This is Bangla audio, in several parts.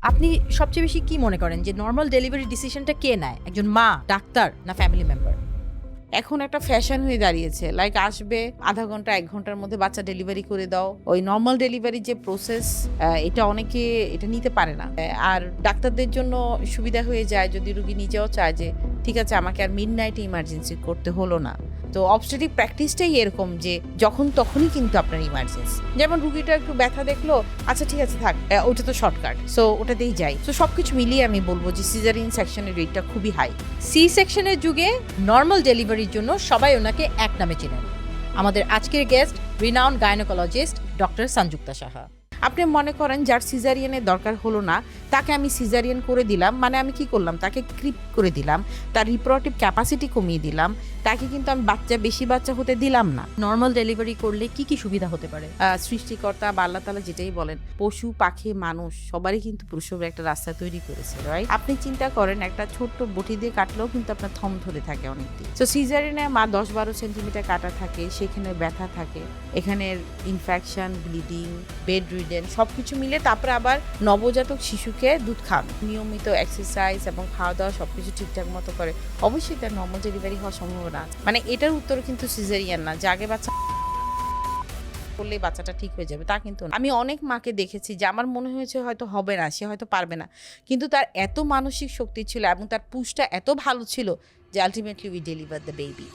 আপনি সবচেয়ে বেশি কি মনে করেন যে নরমাল ডেলিভারি ডিসিশনটা কে নেয়? একজন মা, ডাক্তার না ফ্যামিলি মেম্বার? এখন একটা ফ্যাশন হয়ে দাঁড়িয়েছে, লাইক আসবে আধা ঘন্টা 1 ঘন্টার মধ্যে বাচ্চা ডেলিভারি করে দাও। ওই নর্মাল ডেলিভারি যে প্রসেস, এটা অনেকে এটা নিতে পারে না। আর ডাক্তারদের জন্য সুবিধা হয়ে যায় যদি রুগী নিজেও চায় যে ঠিক আছে আমাকে আর মিড নাইটে ইমার্জেন্সি করতে হলো না। তো অবস্টেটিক প্র্যাকটিসটাই এরকম যে যখন তখনই কিন্তু আপনার ইমার্জেন্সি, যেমন রুগীটা একটু ব্যথা দেখলো, আচ্ছা ঠিক আছে থাক, ওটা তো শর্টকাট, সো ওটাতেই যাই। তো সবকিছু মিলিয়ে আমি বলবো যে সিজারিয়ান সেকশনের রেটটা খুবই হাই। সি সেকশনের যুগে নরমাল ডেলিভারির জন্য সবাই ওনাকে এক নামে চেনেন। আমাদের আজকের guest renowned gynaecologist doctor Sanjukta Saha. আপনি মনে করেন যার সিজারিয়ানের দরকার হলো না, তাকে আমি সিজারিয়ান করে দিলাম, মানে আমি কি করলাম, তাকে ক্রিপ করে দিলাম, তার রিপ্রোডাক্টিভ ক্যাপাসিটি কমিয়ে দিলাম, তাকে কিন্তু আমি বেশি বাচ্চা হতে দিলাম না। নরমাল ডেলিভারি করলে কি কি সুবিধা হতে পারে? সৃষ্টিকর্তা বা আল্লাহ তাআলা যেটাই বলেন, পশু পাখি মানুষ সবারই কিন্তু প্রসবের একটা রাস্তা তৈরি করেছে, রাইট? আপনি চিন্তা করেন একটা ছোট্ট বটি দিয়ে কাটলেও কিন্তু আপনার থম ধরে থাকে অনেকদিন। তো সিজারিয়ানে মা 10-12 সেন্টিমিটার কাটা থাকে, সেখানে ব্যথা থাকে, এখানের ইনফেকশন, ব্লিডিং, বেড রিডেন সবকিছু মিলে তারপরে আবার নবজাতক শিশুকে দুধ খান, নিয়মিত এক্সারসাইজ এবং খাওয়া দাওয়া সবকিছু ঠিকঠাক মতো করে, অবশ্যই তার নর্মাল ডেলিভারি হওয়ার সম্ভাবনা আছে। মানে এটার উত্তর কিন্তু সিজারিয়ান না যে আগে বাচ্চা করলে বাচ্চাটা ঠিক হয়ে যাবে, তা কিন্তু না। আমি অনেক মাকে দেখেছি যে আমার মনে হয়েছে হয়তো হবে না, সে হয়তো পারবে না, কিন্তু তার এত মানসিক শক্তি ছিল এবং তার পুশটা এত ভালো ছিল যে ultimately we deliver the baby.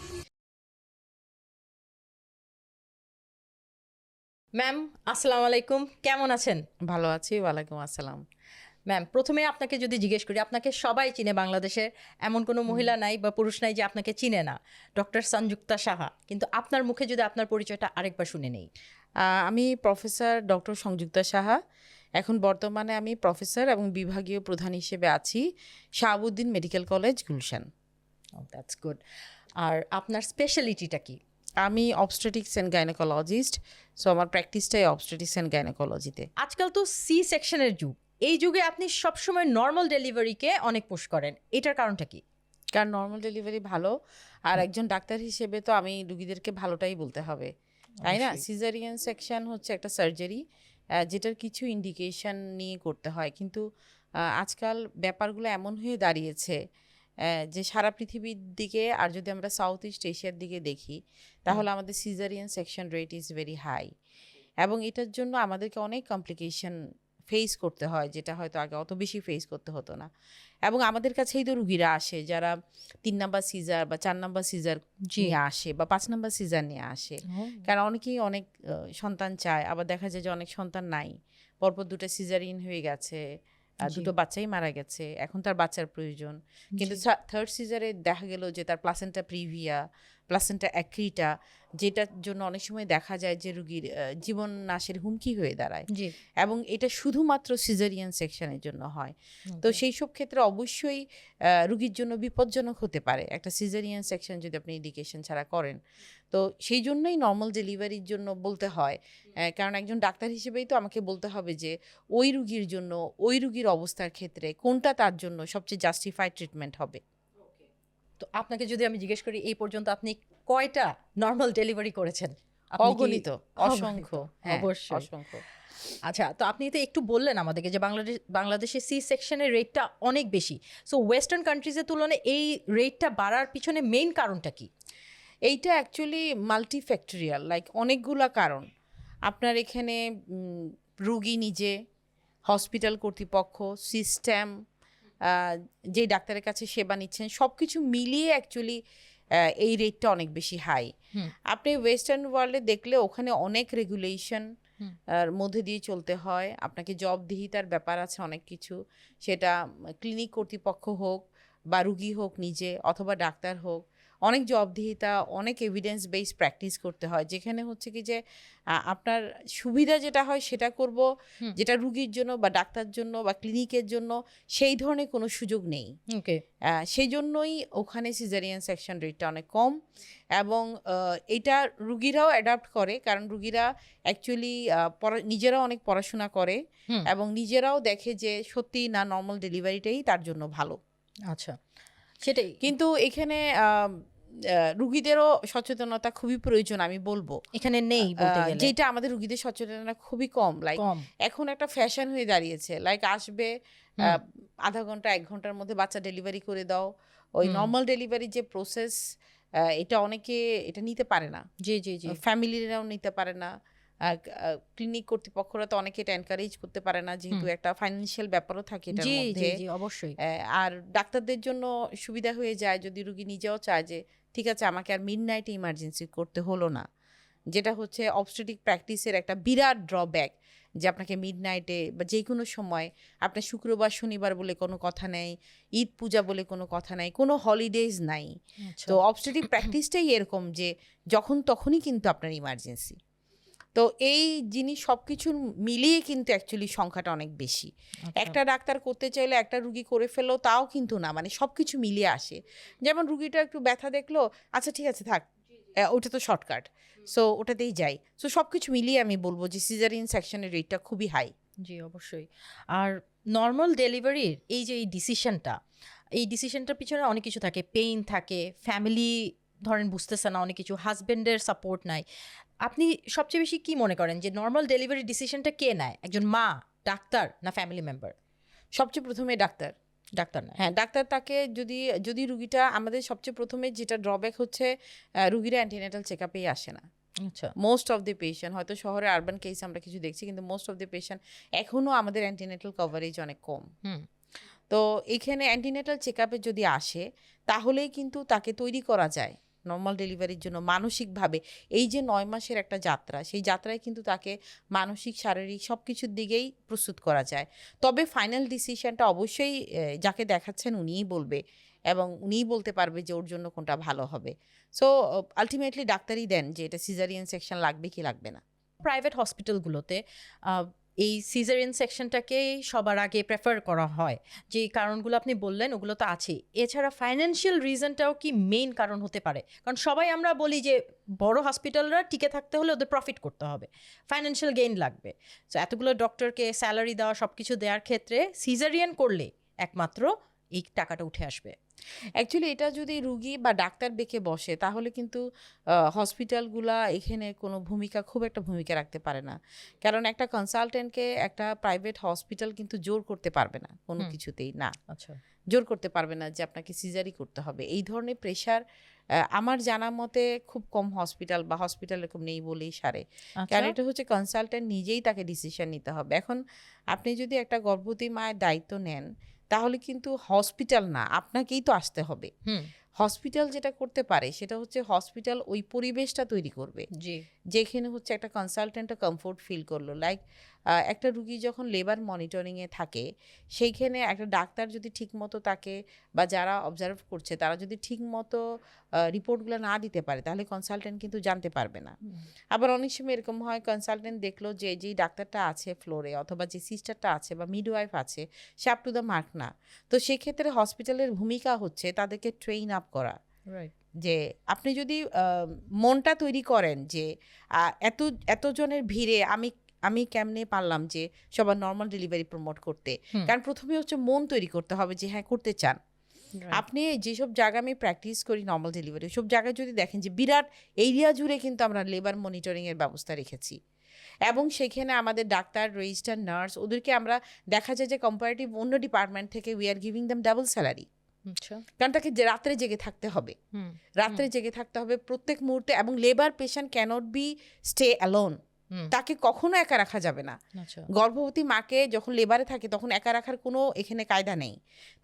Ma'am, আসসালামু আলাইকুম, কেমন আছেন? ভালো আছি, ওয়ালাইকুম আসসালাম। ম্যাম, প্রথমে আপনাকে যদি জিজ্ঞেস করি, আপনাকে সবাই চিনে বাংলাদেশে, এমন কোনো মহিলা নাই বা পুরুষ নাই যে আপনাকে চিনে না, ডক্টর সঞ্জুক্তা সাহা। কিন্তু আপনার মুখে যদি আপনার পরিচয়টা আরেকবার শুনে নেই। আমি প্রফেসর ডক্টর সংযুক্তা সাহা। এখন বর্তমানে আমি প্রফেসর এবং বিভাগীয় প্রধান হিসেবে আছি Shahabuddin medical college, Gulshan. That's good. আর আপনার স্পেশালিটিটা কি? আমি অবস্টেটিক্স অ্যান্ড গাইনোকোলজিস্ট, সো আমার প্র্যাকটিসটাই অবস্টেটিক্স অ্যান্ড গাইনোকোলজিতে। আজকাল তো সি সেকশনের যুগ, এই যুগে আপনি সবসময় নর্মাল ডেলিভারিকে অনেক পুশ করেন, এটার কারণটা কি? কারণ নর্মাল ডেলিভারি ভালো, আর একজন ডাক্তার হিসেবে তো আমি রুগীদেরকে ভালোটাই বলতে হবে, তাই না? অবশ্যই। সিজারিয়ান সেকশন হচ্ছে একটা সার্জারি যেটার কিছু ইন্ডিকেশন নিয়ে করতে হয়, কিন্তু আজকাল ব্যাপারগুলো এমন হয়ে দাঁড়িয়েছে যে সারা পৃথিবীর দিকে, আর যদি আমরা সাউথ ইস্ট এশিয়ার দিকে দেখি তাহলে আমাদের caesarean section rate is very high, এবং এটার জন্য আমাদেরকে অনেক কমপ্লিকেশন ফেস করতে হয়, যেটা হয়তো আগে অত বেশি ফেস করতে হতো না। এবং আমাদের কাছেই তো রুগীরা আসে যারা 3 নাম্বার সিজার বা 4 নাম্বার সিজার জি। নিয়ে আসে বা 5 নাম্বার সিজার নিয়ে আসে, কারণ অনেকেই অনেক সন্তান চায়, আবার দেখা যায় যে অনেক সন্তান নাই, পরপর 2টা সিজারিন হয়ে গেছে, জি। 2টো বাচ্চাই মারা গেছে, এখন তার বাচ্চার প্রয়োজন, কিন্তু জি। থার্ড সিজারে দেখা গেল যে তার প্লাসেন্টা প্রিভিয়া, প্লাসেন্টা অ্যাক্রিটা, যেটার জন্য অনেক সময় দেখা যায় যে রুগীর জীবন নাশের হুমকি হয়ে দাঁড়ায়, জি। এবং এটা শুধুমাত্র সিজারিয়ান সেকশনের জন্য হয়। তো সেই সব ক্ষেত্রে অবশ্যই রুগীর জন্য বিপজ্জনক হতে পারে একটা সিজারিয়ান সেকশন যদি আপনি ইন্ডিকেশন ছাড়া করেন। তো সেই জন্যই নর্মাল ডেলিভারির জন্য বলতে হয়, কারণ একজন ডাক্তার হিসেবেই তো আমাকে বলতে হবে যে ওই রুগীর জন্য, ওই রুগীর অবস্থার ক্ষেত্রে কোনটা তার জন্য সবচেয়ে জাস্টিফাইড ট্রিটমেন্ট হবে। তো আপনাকে যদি আমি জিজ্ঞেস করি, এই পর্যন্ত আপনি কয়টা নর্মাল ডেলিভারি করেছেন? আপনি কি- অগণিত, অসংখ্য, হ্যাঁ, অবশ্যই। অসংখ্য। আচ্ছা, তো আপনি তো একটু বললেন আমাদেরকে যে বাংলাদেশে সি সেকশনের রেটটা অনেক বেশি। সো ওয়েস্টার্ন কান্ট্রিজের তুলনায় এই রেটটা বাড়ার পিছনে মেইন কারণটা কি? এইটা অ্যাকচুয়ালি মাল্টিফ্যাক্টরিয়াল, লাইক অনেকগুলা কারণ। আপনার এখানে রুগী নিজে, হসপিটাল কর্তৃপক্ষ, সিস্টেম, যে ডাক্তারের কাছে সেবা নিচ্ছেন, সব কিছু মিলিয়ে অ্যাকচুয়ালি এই রেটটা অনেক বেশি হাই। আপনি ওয়েস্টার্ন ওয়ার্ল্ডে দেখলে ওখানে অনেক রেগুলেশন মধ্যে দিয়ে চলতে হয়, আপনাকে জবাবদিহিতার ব্যাপার আছে অনেক কিছু, সেটা ক্লিনিক কর্তৃপক্ষ হোক বা রুগী হোক নিজে অথবা ডাক্তার হোক, অনেক জবাবদিহিতা, অনেক এভিডেন্স বেসড প্র্যাকটিস করতে হয়, যেখানে হচ্ছে কি যে আপনার সুবিধা যেটা হয় সেটা করব, যেটা রুগীর জন্য বা ডাক্তার জন্য বা ক্লিনিকের জন্য সেই ধরনের কোনো সুযোগ নেই। ওকে। সেই জন্যই ওখানে সিজারিয়ান সেকশন রেটটা অনেক কম, এবং এটা রুগীরাও অ্যাডাপ্ট করে, কারণ রুগীরা অ্যাকচুয়ালি নিজেরাও অনেক পড়াশোনা করে এবং নিজেরাও দেখে যে সত্যি না নর্মাল ডেলিভারিটাই তার জন্য ভালো। আচ্ছা, সেটাই। কিন্তু এখানে রুগীদেরও সচেতনতা খুবই প্রয়োজন আমি বলবো। এখানে নেই বলতে গেলে, যেটা আমাদের রুগীদের সচেতনতা খুবই কম। লাইক কম। এখন একটা ফ্যাশন হয়ে দাঁড়িয়েছে, লাইক আসবে হুম। আধা ঘন্টা 1 ঘন্টার মধ্যে বাচ্চা ডেলিভারি করে দাও। ওই হুম। নর্মাল ডেলিভারি যে প্রসেস, এটা অনেকে এটা নিতে পারে না, জি জি জি। ফ্যামিলিরাও নিতে পারে না, ক্লিনিক কর্তৃপক্ষরা তো অনেকে এটা এনকারেজ করতে পারে না, যেহেতু একটা ফাইন্যান্সিয়াল ব্যাপারও থাকে এটার জি জি মধ্যে। জি অবশ্যই। আর ডাক্তারদের জন্য সুবিধা হয়ে যায় যদি রুগী নিজেও চায় যে ঠিক আছে আমাকে আর মিডনাইটে ইমার্জেন্সি করতে হলো না, যেটা হচ্ছে অবস্টেটিক প্র্যাকটিসের একটা বিরাট ড্রব্যাক, যে আপনাকে মিডনাইটে বা যে কোনো সময়, আপনার শুক্রবার শনিবার বলে কোনো কথা নেই, ঈদ পূজা বলে কোনো কথা নাই, কোনো হলিডেজ নাই। আচ্ছা। তো অবস্টেটিক প্র্যাকটিসটাই এরকম যে যখন তখনই কিন্তু আপনার ইমার্জেন্সি। তো এই জিনিস সব কিছু মিলিয়ে কিন্তু অ্যাকচুয়ালি সংখ্যাটা অনেক বেশি। আচ্ছা। একটা ডাক্তার করতে চাইলে একটা রুগী করে ফেললো তাও কিন্তু না, মানে সব কিছু মিলিয়ে আসে। যেমন রুগীটা একটু ব্যথা দেখলো, আচ্ছা ঠিক আছে থাক, ওটা তো শর্টকাট, সো ওটাতেই যাই। সো সব কিছু মিলিয়ে আমি বলবো যে সিজারিয়ান সেকশনের রেটটা খুবই হাই। জি অবশ্যই। আর নর্মাল ডেলিভারির এই যে এই ডিসিশনটার পিছনে অনেক কিছু থাকে, পেইন থাকে, ফ্যামিলি ধরেন বুঝতেছে না অনেক কিছু, হাজবেন্ডের সাপোর্ট নাই। আপনি সবচেয়ে বেশি কি মনে করেন যে নর্মাল ডেলিভারি ডিসিশনটা কে নেয়, একজন মা, ডাক্তার না ফ্যামিলি মেম্বার? সবচেয়ে প্রথমে ডাক্তার। ডাক্তার নেয়। হ্যাঁ, ডাক্তার তাকে যদি যদি রুগীটা, আমাদের সবচেয়ে প্রথমে যেটা ড্রব্যাক হচ্ছে রুগীরা অ্যান্টিনেটাল চেক আপেই আসে না। আচ্ছা। মোস্ট অফ দ্য পেশেন্ট, হয়তো শহরে আরবান কেস আমরা কিছু দেখছি, কিন্তু মোস্ট অফ দ্য পেশেন্ট এখনও আমাদের অ্যান্টিনেটাল কভারেজ অনেক কম। হুম। তো এখানে অ্যান্টিনেটাল চেক আপে যদি আসে তাহলেই কিন্তু তাকে তৈরি করা যায় নর্মাল ডেলিভারির জন্য মানসিকভাবে। এই যে 9 মাসের একটা যাত্রা, সেই যাত্রায় কিন্তু তাকে মানসিক শারীরিক সব কিছুর দিকেই প্রস্তুত করা যায়। তবে ফাইনাল ডিসিশনটা অবশ্যই যাকে দেখাচ্ছেন উনিই বলবে, এবং উনিই বলতে পারবে যে ওর জন্য কোনটা ভালো হবে। সো আলটিমেটলি ডাক্তারই দেন যে এটা সিজারিয়ান সেকশন লাগবে কি লাগবে না। প্রাইভেট হসপিটালগুলোতে এই সিজারিয়ান সেকশনটাকেই সবার আগে প্রেফার করা হয়, যে কারণগুলো আপনি বললেন ওগুলো তো আছেই। এছাড়া ফাইন্যান্সিয়াল রিজনটাও কি মেইন কারণ হতে পারে? কারণ সবাই আমরা বলি যে বড় হসপিটালরা টিকে থাকতে হলে ওদের প্রফিট করতে হবে, ফাইন্যান্সিয়াল গেইন লাগবে। তো এতগুলো ডক্টরকে স্যালারি দেওয়া, সব কিছু দেওয়ার ক্ষেত্রে সিজারিয়ান করলে একমাত্র এই টাকাটা উঠে আসবে। অ্যাকচুয়ালি এটা যদি রুগী বা ডাক্তার বেঁকে বসে তাহলে কিন্তু হসপিটালগুলা এখানে কোনো খুব একটা ভূমিকা রাখতে পারে না। কারণ একটা কনসালটেন্টকে একটা প্রাইভেট হসপিটাল কিন্তু জোর করতে পারবে না কোনো কিছুতেই, না আচ্ছা। জোর করতে পারবে না যে আপনাকে সিজারি করতে হবে। এই ধরনের প্রেশার আমার জানা মতে খুব কম হসপিটাল এরকম নেই বলেই সারে। কারণ এটা হচ্ছে কনসালটেন্ট নিজেই তাকে ডিসিশন নিতে হবে। এখন আপনি যদি একটা গর্ভবতী মায়ের দায়িত্ব নেন তাহলে কিন্তু হসপিটাল না, আপনাকেই তো আসতে হবে। হসপিটাল যেটা করতে পারে সেটা হচ্ছে হসপিটাল ওই পরিবেশটা তৈরি করবে জি। যেখানে হচ্ছে একটা কনসালটেন্টও কমফোর্ট ফিল করলো। লাইক একটা রুগী যখন লেবার মনিটরিংয়ে থাকে সেইখানে একটা ডাক্তার যদি ঠিকমতো তাকে, বা যারা অবজার্ভ করছে তারা যদি ঠিকমতো রিপোর্টগুলো না দিতে পারে তাহলে কনসালটেন্ট কিন্তু জানতে পারবে না। আবার অনেক সময় এরকম হয়, কনসালটেন্ট দেখলো যে যেই ডাক্তারটা আছে ফ্লোরে অথবা যে সিস্টারটা আছে বা মিডওয়াইফ আছে সে আপ টু দ্য মার্ক না। তো সেক্ষেত্রে হসপিটালের ভূমিকা হচ্ছে তাদেরকে ট্রেন আপ করা। যে আপনি যদি মনটা তৈরি করেন যে এতজনের ভিড়ে আমি কেমনে পারলাম যে সবার নর্মাল ডেলিভারি প্রমোট করতে। কারণ প্রথমে হচ্ছে মন তৈরি করতে হবে যে হ্যাঁ করতে চান আপনি। যেসব জায়গায় আমি প্র্যাকটিস করি নর্মাল ডেলিভারি, সব জায়গায় যদি দেখেন যে বিরাট এরিয়া জুড়ে কিন্তু আমরা লেবার মনিটরিংয়ের ব্যবস্থা রেখেছি, এবং সেখানে আমাদের ডাক্তার, রেজিস্টার নার্স, ওদেরকে আমরা দেখা যায় যে কম্পারেটিভ অন্য ডিপার্টমেন্ট থেকে we are giving them double salary. কারণ তাকে রাত্রে জেগে থাকতে হবে, প্রত্যেক মুহূর্তে। এবং labour patient cannot be stay alone, তাকে কখনো একা রাখা যাবে না। গর্ভবতী মাকে যখন লেবারে থাকে তখন একা রাখার কোনো এখানে কায়দা নেই,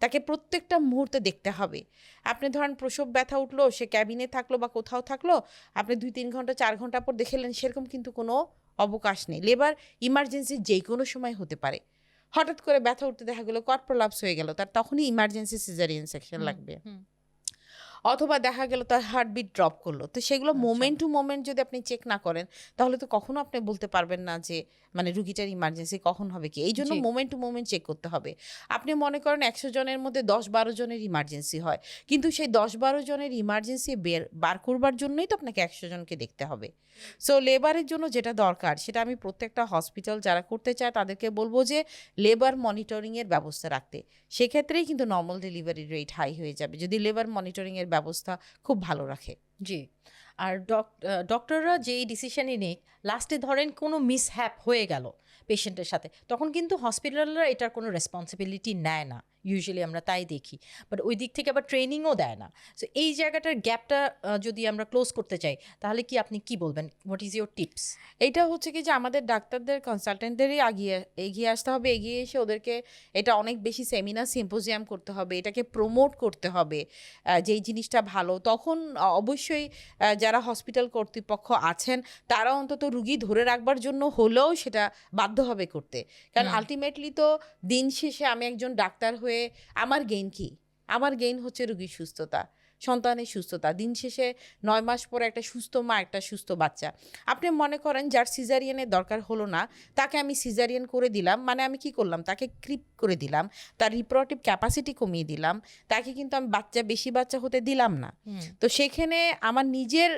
তাকে প্রত্যেকটা মুহূর্তে দেখতে হবে। আপনি ধরেন প্রসব ব্যথা উঠলো, সে ক্যাবিনে থাকলো বা কোথাও থাকলো, আপনি 2-3 ঘন্টা 4 ঘন্টা পর দেখলেন, সেরকম কিন্তু কোনো অবকাশ নেই। লেবার ইমার্জেন্সি যে কোনো সময় হতে পারে। হঠাৎ করে ব্যথা উঠতে দেখা গেলো কট প্রলাপস হয়ে গেল, তার তখনই ইমার্জেন্সি সিজারিয়ান সেকশন লাগবে। অথবা দেখা গেল তার হার্টবিট ড্রপ করলো। তো সেগুলো মোমেন্ট টু মোমেন্ট যদি আপনি চেক না করেন তাহলে তো কখনো আপনি বলতে পারবেন না যে মানে রুগীটার ইমার্জেন্সি কখন হবে কি। এই জন্য মোমেন্ট টু মোমেন্ট চেক করতে হবে। আপনি মনে করেন 100 জনের মধ্যে 10-12 জনের ইমার্জেন্সি হয়, কিন্তু সেই 10-12 জনের ইমার্জেন্সি বার করবার জন্যই তো আপনাকে 100 জনকে দেখতে হবে। সো লেবারের জন্য যেটা দরকার সেটা আমি প্রত্যেকটা হসপিটাল যারা করতে চায় তাদেরকে বলবো যে লেবার মনিটরিংয়ের ব্যবস্থা রাখতে। সেক্ষেত্রেই কিন্তু নর্মাল ডেলিভারি রেট হাই হয়ে যাবে যদি লেবার মনিটরিংয়ের ব্যবস্থা খুব ভালো রাখে। জি। আর ডক্টররা যেই ডিসিশনই নিক, লাস্টে ধরেন কোনো মিসহ্যাপ হয়ে গেল পেশেন্টের সাথে, তখন কিন্তু হসপিটালরা এটার কোনো রেসপন্সিবিলিটি নেয় না। ইউজুয়ালি আমরা তাই দেখি। বাট ওই দিক থেকে আবার ট্রেনিংও দেয় না। সো এই জায়গাটার গ্যাপটা যদি আমরা ক্লোজ করতে চাই, তাহলে কি আপনি কি বলবেন? What is your tips? এইটা হচ্ছে কি যে আমাদের ডাক্তারদের কনসালটেন্টদেরই এগিয়ে আসতে হবে, এগিয়ে এসে ওদেরকে এটা অনেক বেশি সেমিনার সিম্পোজিয়াম করতে হবে, এটাকে প্রমোট করতে হবে যেই জিনিসটা ভালো। তখন অবশ্যই যারা হসপিটাল কর্তৃপক্ষ আছেন তারা অন্তত রুগী ধরে রাখবার জন্য হলেও সেটা বাধ্য হবে করতে। কারণ আলটিমেটলি তো দিন শেষে আমি একজন ডাক্তার হয়ে আমার গেইন কি? আমার গেইন হচ্ছে রুগীর সুস্থতা, সন্তানের সুস্থতা। দিন শেষে 9 মাস পরে একটা সুস্থ মা, একটা সুস্থ বাচ্চা। আপনি মনে করেন যার সিজারিয়ানের দরকার হলো না, তাকে আমি সিজারিয়ান করে দিলাম, মানে আমি কি করলাম? তাকে ক্রিপ করে দিলাম, তার রিপ্রোডাক্টিভ ক্যাপাসিটি কমিয়ে দিলাম, তাকে কিন্তু আমি বেশি বাচ্চা হতে দিলাম না। তো সেখানে আমার নিজের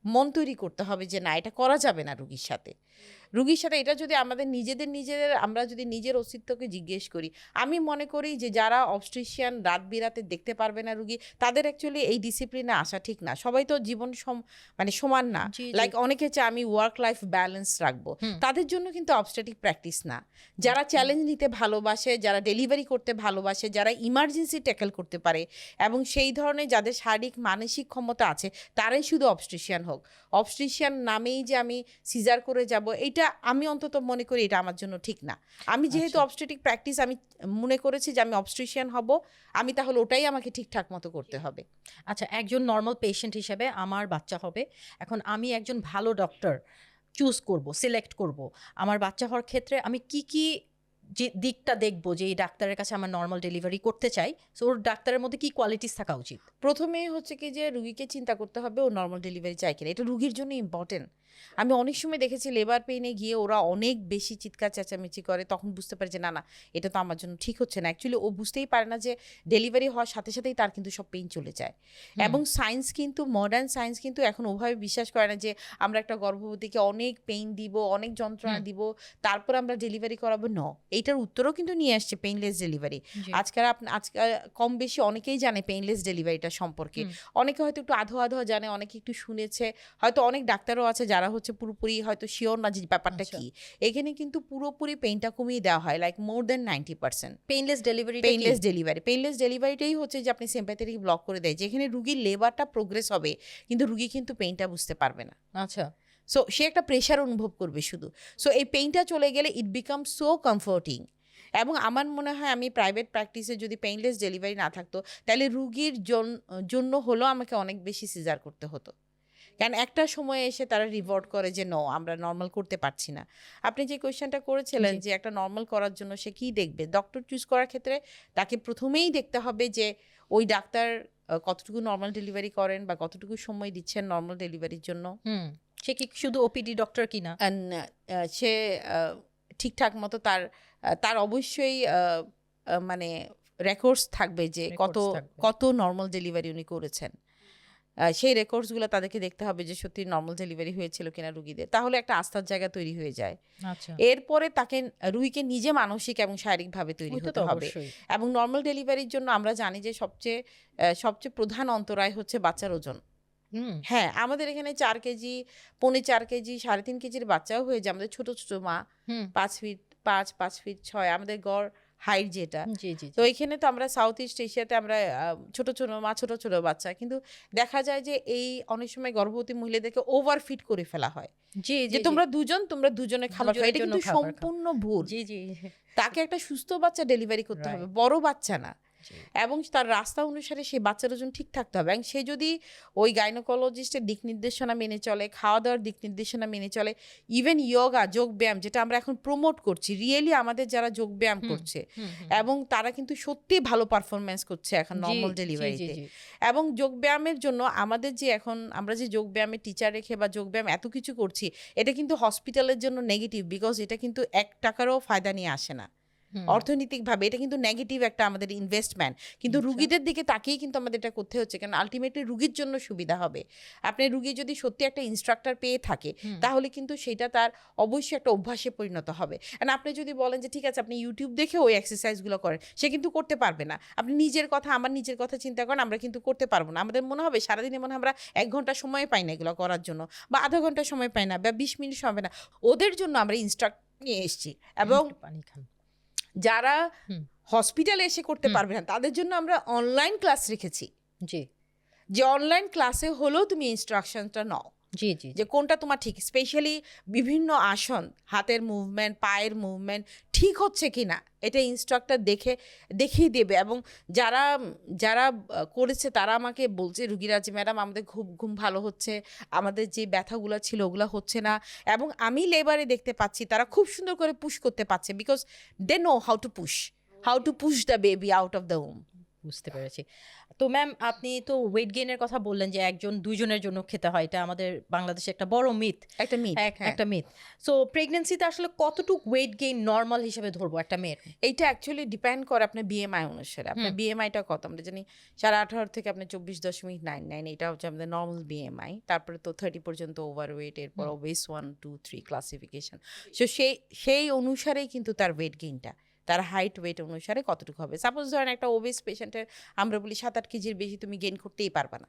মন তৈরি করতে হবে যে না, এটা করা যাবে না রুগীর সাথে। এটা যদি আমাদের নিজেদের আমরা যদি নিজের অস্তিত্বকে জিজ্ঞেস করি, আমি মনে করি যে যারা অবস্ট্রিশিয়ান রাত বিরাতে দেখতে পারবে না রুগী, তাদের অ্যাকচুয়ালি এই ডিসিপ্লিনে আসা ঠিক না। সবাই তো জীবন মানে সমান না। লাইক অনেকে চায় আমি ওয়ার্ক লাইফ ব্যালেন্স রাখবো, তাদের জন্য কিন্তু অবস্ট্রেটিক প্র্যাকটিস না। যারা চ্যালেঞ্জ নিতে ভালোবাসে, যারা ডেলিভারি করতে ভালোবাসে, যারা ইমার্জেন্সি ট্যাকেল করতে পারে এবং সেই ধরনের যাদের শারীরিক মানসিক ক্ষমতা আছে, তারাই শুধু অবস্ট্রিশিয়ান হোক। অবস্ট্রিশিয়ান নামেই যে আমি সিজার করে যাব, এইটা আমি অন্তত মনে করি এটা আমার জন্য ঠিক না। আমি যেহেতু অবস্ট্রেটিক প্র্যাকটিস আমি মনে করেছি যে আমি অবস্ট্রিশিয়ান হব, আমি তাহলে ওটাই আমাকে ঠিকঠাক মতো করতে হবে। আচ্ছা, একজন নর্মাল পেশেন্ট হিসেবে আমার বাচ্চা হবে, এখন আমি একজন ভালো ডক্টর চুজ করব, সিলেক্ট করব। আমার বাচ্চা হওয়ার ক্ষেত্রে আমি কি যে দিকটা দেখবো যে এই ডাক্তারের কাছে আমার নর্মাল ডেলিভারি করতে চাই, সো ওর ডাক্তারের মধ্যে কি কোয়ালিটিস থাকা উচিত? প্রথমে হচ্ছে কি যে রুগীকে চিন্তা করতে হবে ও নর্মাল ডেলিভারি চাই কিনা, এটা রুগীর জন্য ইম্পর্টেন্ট। আমি অনেক সময় দেখেছি লেবার পেইনে গিয়ে ওরা অনেক বেশি চিৎকার চেঁচামেচি করে, তখন বুঝতে পারে যে না না, এটা তো আমার জন্য ঠিক হচ্ছে না। অ্যাকচুয়ালি ও বুঝতেই পারে না যে ডেলিভারি হওয়ার সাথে সাথেই তার কিন্তু সব পেইন চলে যায়। এবং সায়েন্স কিন্তু, মডার্ন সায়েন্স কিন্তু এখন ওভাবে বিশ্বাস করে না যে আমরা একটা গর্ভবতীকে অনেক পেইন দিব, অনেক যন্ত্রণা দিব, তারপর আমরা ডেলিভারি করাবো। ন, এইটার উত্তরও কিন্তু নিয়ে আসছে পেইনলেস ডেলিভারি। আজকাল কম বেশি অনেকেই জানে পেইনলেস ডেলিভারিটা সম্পর্কে। অনেকে হয়তো একটু আধো জানে, অনেকে একটু শুনেছে, হয়তো অনেক ডাক্তারও আছে যারা হচ্ছে পুরোপুরি হয়তো শিওর না যে ব্যাপারটা কি। এখানে কিন্তু পুরোপুরি পেইনটা কমিয়ে দেওয়া হয়, লাইক মোর দেন 90%। পেইনলেস ডেলিভারিটাই হচ্ছে যে আপনি সিম্প্যাথেটিক ব্লক করে দেয়, যেখানে রুগীর লেবারটা প্রোগ্রেস হবে কিন্তু রুগী কিন্তু পেইনটা বুঝতে পারবে না। আচ্ছা, সো সে একটা প্রেশার অনুভব করবে শুধু। সো এই পেইনটা চলে গেলে ইট বিকাম সো কমফোর্টিং। এবং আমার মনে হয় আমি প্রাইভেট প্র্যাকটিসে যদি পেইনলেস ডেলিভারি না থাকতো, তাহলে রুগীর জন্য হলেও আমাকে অনেক বেশি সিজার করতে হতো। কারণ একটা সময়ে এসে তারা রিভোর্ট করে যে নো, আমরা নর্মাল করতে পারছি না। আপনি যে কোয়েশ্চেনটা করেছিলেন যে একটা নর্মাল করার জন্য সে কী দেখবে, ডক্টর চুজ করার ক্ষেত্রে তাকে প্রথমেই দেখতে হবে যে ওই ডাক্তার কতটুকু নর্মাল ডেলিভারি করেন বা কতটুকু সময় দিচ্ছেন নর্মাল ডেলিভারির জন্য। সে কি শুধু ওপিডি ডক্টর কিনা, সে ঠিকঠাক মতো তার অবশ্যই মানে রেকর্ডস থাকবে যে কত নর্মাল ডেলিভারি উনি করেছেন। সেই রেকর্ডসগুলো তাদেরকে দেখতে হবে যে সত্যি নর্মাল ডেলিভারি হয়েছিল কিনা রুগীদের, তাহলে একটা আস্থার জায়গা তৈরি হয়ে যায়। এরপরে তাকে রুগীকে নিজে মানসিক এবং শারীরিকভাবে তৈরি হতে হবে। এবং নর্মাল ডেলিভারির জন্য আমরা জানি যে সবচেয়ে প্রধান অন্তরায় হচ্ছে বাচ্চার ওজন। হ্যাঁ, আমাদের এখানে 4 কেজি, 4.25 কেজি, 3.5 কেজির বাচ্চাও হয়ে যায়। আমাদের ছোট ছোট মা 5 ফিট 5, 5 ফিট 6 আমাদের গড় হাইট যেটা। তো এখানে তো আমরা সাউথ ইস্ট এশিয়াতে আমরা ছোট ছোট মা, ছোট ছোট বাচ্চা, কিন্তু দেখা যায় যে এই অনেক সময় গর্ভবতী মহিলাদেরকে ওভার ফিট করে ফেলা হয় যে তোমরা দুজনে খাবার খাও। এটা কিন্তু সম্পূর্ণ ভুল। তাকে একটা সুস্থ বাচ্চা ডেলিভারি করতে হবে, বড় বাচ্চা না। এবং তার রাস্তা অনুসারে সেই বাচ্চার ওজন ঠিক থাকতে হবে। এবং সে যদি ওই গাইনোকোলজিস্টের দিক নির্দেশনা মেনে চলে, খাওয়া দাওয়ার দিক নির্দেশনা মেনে চলে, ইভেন যোগা, যোগ ব্যায়াম যেটা আমরা এখন প্রমোট করছি, রিয়েলি আমাদের যারা যোগ ব্যায়াম করছে এবং তারা কিন্তু সত্যি ভালো পারফরমেন্স করছে এখন নর্মাল ডেলিভারিতে। এবং যোগ ব্যায়ামের জন্য আমাদের যে এখন আমরা যে যোগ ব্যায়ামের টিচার রেখে বা যোগ ব্যায়াম এত কিছু করছি, এটা কিন্তু হসপিটালের জন্য নেগেটিভ, বিকজ এটা কিন্তু 1 টাকারও ফায়দা নিয়ে আসে না। অর্থনৈতিকভাবে এটা কিন্তু নেগেটিভ একটা আমাদের ইনভেস্টমেন্ট, কিন্তু আচ্ছা। রুগীদের দিকে তাকিয়েই কিন্তু আমাদের এটা করতে হচ্ছে, কারণ আলটিমেটলি রুগীর জন্য সুবিধা হবে। আপনি রুগী যদি সত্যি একটা ইনস্ট্রাক্টর পেয়ে থাকে তাহলে কিন্তু সেটা তার অবশ্যই একটা অভ্যাসে পরিণত হবে। আর আপনি যদি বলেন যে ঠিক আছে আপনি ইউটিউব দেখে ওই এক্সারসাইজগুলো করেন, সে কিন্তু করতে পারবে না। আপনি নিজের কথা, আমার নিজের কথা চিন্তা করেন, আমরা কিন্তু করতে পারবো না। আমাদের মনে হবে সারাদিনে মনে হয় আমরা 1 ঘন্টা সময় পাই না এগুলো করার জন্য, বা আধা ঘন্টা সময় পাই না, বা 20 মিনিট সময় পাই না। ওদের জন্য আমরা ইনস্ট্রাক্ট নিয়ে এসেছি, এবং পানি খান। যারা হুম। হসপিটালে এসে করতে পারবে না তাদের জন্য আমরা অনলাইন ক্লাস রেখেছি, জি যে অনলাইন ক্লাসে হলেও তুমি ইনস্ট্রাকশনটা নাও, জি জি যে কোনটা তোমার ঠিক, স্পেশালি বিভিন্ন আসন, হাতের মুভমেন্ট, পায়ের মুভমেন্ট ঠিক হচ্ছে কিনা এটা ইনস্ট্রাক্টর দেখিয়ে দেবে। এবং যারা যারা করেছে তারা আমাকে বলছে রুগীরা, যে ম্যাডাম আমাদের ঘুম ভালো হচ্ছে, আমাদের যে ব্যথাগুলো ছিল ওগুলো হচ্ছে না, এবং আমি লেবারে দেখতে পাচ্ছি তারা খুব সুন্দর করে পুশ করতে পারছে, because they know how to push the baby out of the womb. বুঝতে পেরেছি। তো ম্যাম আপনি তো ওয়েট গেইনের কথা বললেন যে একজন দুইজনের জন্য খেতে হয়, এটা আমাদের বাংলাদেশে একটা বড় মিথ, একটা মিথ, একটা মিথ। সো প্রেগনেন্সিতে আসলে কতটুকু ওয়েট গেইন নর্মাল হিসেবে ধরবো একটা মেয়ের? এইটা অ্যাকচুয়ালি ডিপেন্ড করে আপনার বিএমআই অনুসারে। আপনার বিএমআইটা কত আমরা জানি 18.5 থেকে আপনার 24.99, এটা হচ্ছে আমাদের নর্মাল বিএমআই। তারপরে তো 30 পর্যন্ত ওভারওয়েট, এরপর ওবেস 1 2 3 ক্লাসিফিকেশন। সো সেই অনুসারেই কিন্তু তার ওয়েট গেইনটা তার হাইট ওয়েট অনুসারে কতটুকু হবে। সাপোজ ধরেন একটা ওবেস পেশেন্টের আমরা বলি 7-8 কেজির বেশি তুমি গেইন করতেই পারবে না।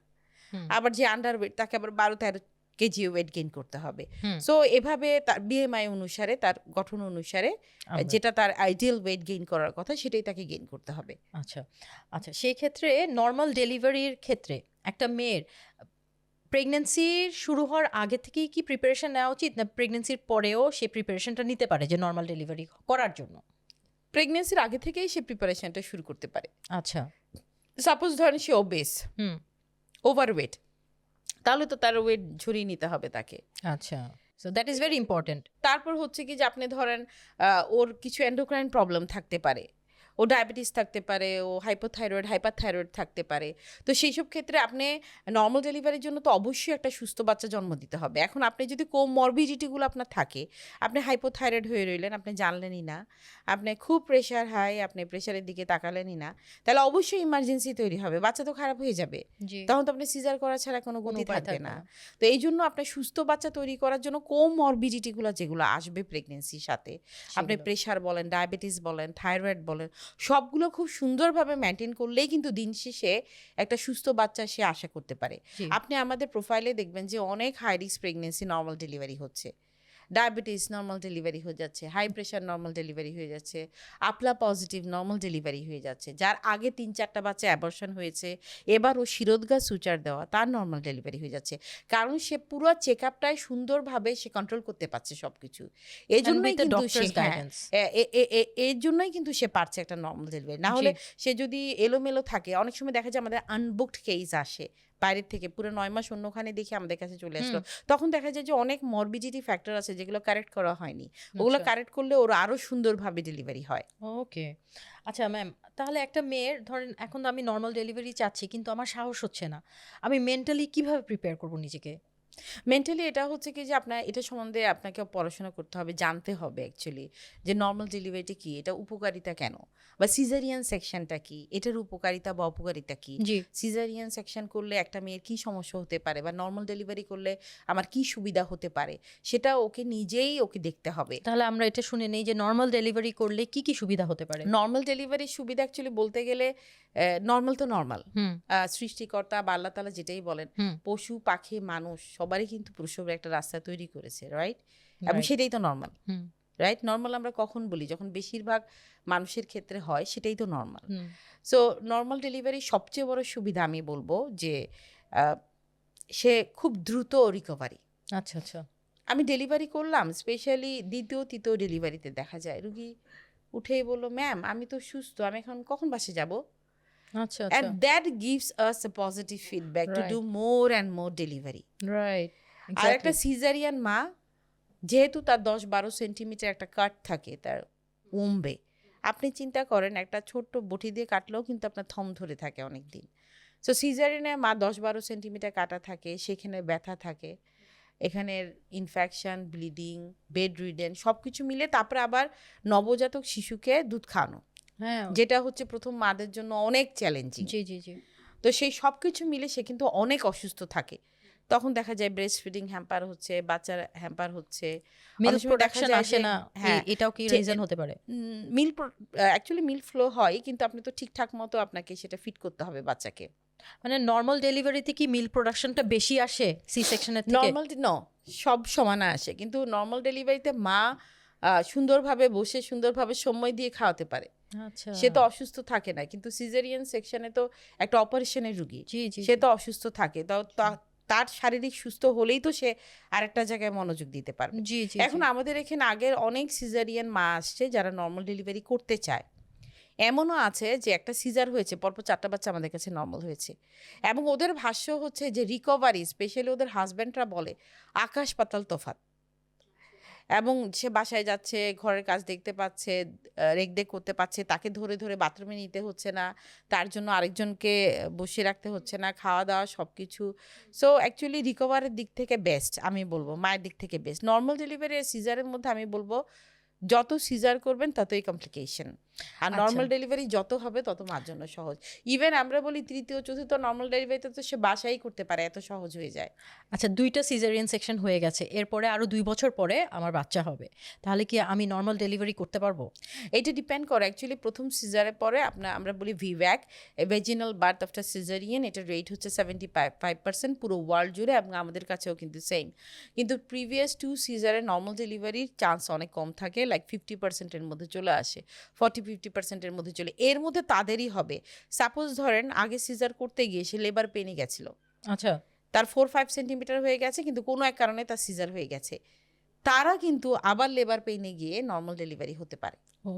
আবার যে আন্ডার ওয়েট তাকে আবার 12-13 কেজি ওয়েট গেইন করতে হবে। সো এভাবে তার বিএমআই অনুসারে, তার গঠন অনুসারে যেটা তার আইডিয়াল ওয়েট গেইন করার কথা সেটাই তাকে গেইন করতে হবে। আচ্ছা আচ্ছা, সেই ক্ষেত্রে নর্মাল ডেলিভারির ক্ষেত্রে একটা মেয়ের প্রেগনেন্সির শুরু হওয়ার আগে থেকেই কি প্রিপারেশন নেওয়া উচিত, না প্রেগনেন্সির পরেও সে প্রিপারেশনটা নিতে পারে যে নর্মাল ডেলিভারি করার জন্য? প্রেগনেন্সির আগে থেকেই সে প্রিপারেশনটা শুরু করতে পারে। আচ্ছা। সাপোজ ধরেন সে ওবেস, ওভারওয়েট, তাহলে তো তার ওয়েট ঝরিয়ে নিতে হবে তাকে। আচ্ছা, so that is very important. তারপর হচ্ছে কি যে আপনি ধরেন ওর কিছু এন্ডোক্রাইন প্রবলেম থাকতে পারে, ও ডায়াবেটিস থাকতে পারে, ও হাইপারথাইরয়েড থাকতে পারে। তো সেই সব ক্ষেত্রে আপনি নর্মাল ডেলিভারির জন্য তো অবশ্যই একটা সুস্থ বাচ্চা জন্ম দিতে হবে। এখন আপনি যদি কোমরবিডিটিগুলো আপনার থাকে, আপনি হাইপোথাইরয়েড হয়ে রইলেন, আপনি জানলেনই না, আপনি খুব প্রেশার হাই, আপনি প্রেশারের দিকে তাকালেনই না, তাহলে অবশ্যই ইমার্জেন্সি তৈরি হবে, বাচ্চা তো খারাপ হয়ে যাবে। তখন তো আপনি সিজার করা ছাড়া কোনো গতি থাকবে না। তো এই জন্য আপনার সুস্থ বাচ্চা তৈরি করার জন্য কোমরবিডিটিগুলো যেগুলো আসবে প্রেগনেন্সির সাথে, আপনি প্রেশার বলেন, ডায়াবেটিস বলেন, থাইরয়েড বলেন, সবগুলো খুব সুন্দরভাবে মেনটেন করলেই কিন্তু দিন শেষে একটা সুস্থ বাচ্চা সে আশা করতে পারে। আপনি আমাদের প্রোফাইলে দেখবেন যে অনেক high risk pregnancy normal delivery হচ্ছে, ডায়াবেটিস নর্মাল ডেলিভারি হয়ে যাচ্ছে, হাই প্রেশার নর্মাল ডেলিভারি হয়ে যাচ্ছে, আপলা পজিটিভ নর্মাল ডেলিভারি হয়ে যাচ্ছে, যার আগে 3-4টা বাচ্চা অ্যাবর্শন হয়েছে, এবার ও শিরোদ্গা সুচার দেওয়া, তার নর্মাল ডেলিভারি হয়ে যাচ্ছে, কারণ সে পুরো চেক আপটাই সুন্দরভাবে সে কন্ট্রোল করতে পারছে সব কিছু। এই জন্যই কিন্তু সে এর জন্যই কিন্তু সে পারছে একটা নর্মাল ডেলিভারি। না হলে সে যদি এলোমেলো থাকে, অনেক সময় দেখা যায় আমাদের আনবুকড কেস আসে বাইরের থেকে, পুরো 9 মাস অন্যখানে দেখে আমাদের কাছে চলে আসলো, তখন দেখা যায় যে অনেক মরবিডিটি ফ্যাক্টর আছে যেগুলো কারেক্ট করা হয়নি, ওগুলো কারেক্ট করলে ওরা আরো সুন্দরভাবে ডেলিভারি হয়। ওকে, আচ্ছা ম্যাম, তাহলে একটা মেয়ের ধরেন এখন আমি নর্মাল ডেলিভারি চাচ্ছি কিন্তু আমার সাহস হচ্ছে না, আমি মেন্টালি কিভাবে প্রিপেয়ার করব নিজেকে? মেন্টালি এটা হচ্ছে কি যে আপনার এটা সম্বন্ধে আপনাকে পড়াশোনা করতে হবে, জানতে হবে অ্যাকচুয়ালি যে নর্মাল ডেলিভারিটা কি, এটা উপকারিতা কেন, বা সিজারিয়ান সেকশনটা কি, এটার উপকারিতা বা অপকারিতা কি, সিজারিয়ান সেকশন করলে একটা মেয়ের কি সমস্যা হতে পারে, বা নর্মাল ডেলিভারি করলে আমার কি সুবিধা হতে পারে, সেটা ওকে নিজেই ওকে দেখতে হবে। তাহলে আমরা এটা শুনে নেই যে নর্মাল ডেলিভারি করলে কি কি সুবিধা হতে পারে। নর্মাল ডেলিভারির সুবিধা অ্যাকচুয়ালি বলতে গেলে নর্মাল তো নর্মাল, সৃষ্টিকর্তা বা আল্লাহ তাআলা যেটাই বলেন, পশু পাখি মানুষ সবারই কিন্তু প্রসবের একটা রাস্তা তৈরি করেছে, রাইট? এবং সেটাই তো নর্মাল, রাইট? নর্মাল আমরা কখন বলি? যখন বেশিরভাগ মানুষের ক্ষেত্রে হয়, সেটাই তো নর্মাল। সো নর্মাল ডেলিভারি সবচেয়ে বড় সুবিধা আমি বলবো যে সে খুব দ্রুত রিকভারি। আচ্ছা আচ্ছা, আমি ডেলিভারি করলাম, স্পেশালি দ্বিতীয় তৃতীয় ডেলিভারিতে দেখা যায় রুগী উঠেই বললো, ম্যাম আমি তো সুস্থ, আমি এখন কখন বাসে যাব? আচ্ছা and that gives us a positive feedback to do more and more delivery, right. আর একটা সিজারিয়ান মা যেহেতু তার 10-12 সেন্টিমিটার একটা কাট থাকে তার উম্বে, আপনি চিন্তা করেন একটা ছোট্ট বটি দিয়ে কাটলেও কিন্তু আপনার থম ধরে থাকে অনেক দিন। সো সিজারিয়ানে মা 10-12 সেন্টিমিটার কাটা থাকে, সেখানে ব্যথা থাকে, এখানের ইনফেকশন, ব্লিডিং, বেড রিডেন সব কিছু মিলে তারপরে আবার নবজাতক শিশুকে দুধ খাওয়ানো, হ্যাঁ, যেটা হচ্ছে প্রথম মাদের জন্য অনেক চ্যালেঞ্জিং। জি জি জি। তো সেই সব কিছু মিলে সে কিন্তু অনেক অসুস্থ থাকে। তখন দেখা যায় ব্রেস্ট ফিডিং হ্যাম্পার হচ্ছে, বাচ্চার হ্যাম্পার হচ্ছে, মিল্ক অনেক সময় দেখা প্রোডাকশন যায় আসে যে না, হ্যাঁ এটাও কি যে রিজন হতে পারে? মিল অ্যাকচুয়ালি মিল ফ্লো হয়, কিন্তু আপনি তো ঠিকঠাক মতো আপনাকে সেটা ফিট করতে হবে বাচ্চাকে। মানে নর্মাল ডেলিভারিতে কি মিল্ক প্রোডাকশনটা বেশি আসে সি সেকশনের থেকে? নর্মাল সব সমানে আসে, কিন্তু নর্মাল ডেলিভারিতে মা সুন্দরভাবে বসে সুন্দরভাবে সময় দিয়ে খাওয়াতে পারে, আচ্ছা, সে তো অসুস্থ থাকে না। কিন্তু সিজারিয়ান সেকশনে তো একটা অপারেশনের রুগী, জি জি সে জি। তো অসুস্থ থাকে, তার শারীরিক সুস্থ হলেই তো সে আরেকটা জায়গায় মনোযোগ দিতে পারবে। জি জি এখন জি। আমাদের এখানে আগের অনেক সিজারিয়ান মা আসছে যারা নর্মাল ডেলিভারি করতে চায়। এমনও আছে যে একটা সিজার হয়েছে, পরপর 4টা বাচ্চা আমাদের কাছে নর্মাল হয়েছে, এবং ওদের ভাষ্য হচ্ছে যে রিকভারি, স্পেশালি ওদের হাজব্যান্ডরা বলে আকাশ পাতাল তফাৎ। এবং সে বাসায় যাচ্ছে, ঘরের কাজ দেখতে পাচ্ছে, রেখদেখ করতে পারছে, তাকে ধরে ধরে বাথরুমে নিতে হচ্ছে না, তার জন্য আরেকজনকে বসিয়ে রাখতে হচ্ছে না, খাওয়া দাওয়া সব কিছু। সো অ্যাকচুয়ালি রিকভারের দিক থেকে বেস্ট আমি বলবো, মায়ের দিক থেকে বেস্ট। নর্মাল ডেলিভারি সিজারের মধ্যে আমি বলবো যত সিজার করবেন ততই কমপ্লিকেশন, আর আচ্ছা নর্মাল ডেলিভারি যত হবে তত মার জন্য সহজ। ইভেন আমরা বলি তৃতীয় চতুর্থ নর্মাল ডেলিভারিতে তো সে বাসাই করতে পারে, এত সহজ হয়ে যায়। আচ্ছা, 2টা সিজারিয়ান সেকশন হয়ে গেছে, এরপরে আরো 2 বছর পরে আমার বাচ্চা হবে, তাহলে কি আমি নর্মাল ডেলিভারি করতে পারবো? এটা ডিপেন্ড করে অ্যাকচুয়ালি। প্রথম সিজারের পরে আমরা বলি ভিভ্যাক, ভেজিনাল বার্থ আফটার সিজারিয়ান, এটার রেট হচ্ছে 75% পুরো ওয়ার্ল্ড জুড়ে, এবং আমাদের কাছেও কিন্তু সেম। কিন্তু প্রিভিয়াস 2 সিজারে নর্মাল ডেলিভারির চান্স অনেক কম থাকে, লাইক 50%-এর মধ্যে চলে আসে, 40-50%-এর মধ্যে চলে। এর মধ্যে তাদেরই হবে, সাপোজ ধরেন আগে সিজার করতে গিয়ে সে লেবার পেনে গেছিল, আচ্ছা। তার 4-5 সেন্টিমিটার হয়ে গেছে, কিন্তু কোনো এক কারণে তার সিজার হয়ে গেছে, তারা কিন্তু আবার লেবার পেইনে গিয়ে নর্মাল ডেলিভারি হতে পারে। ও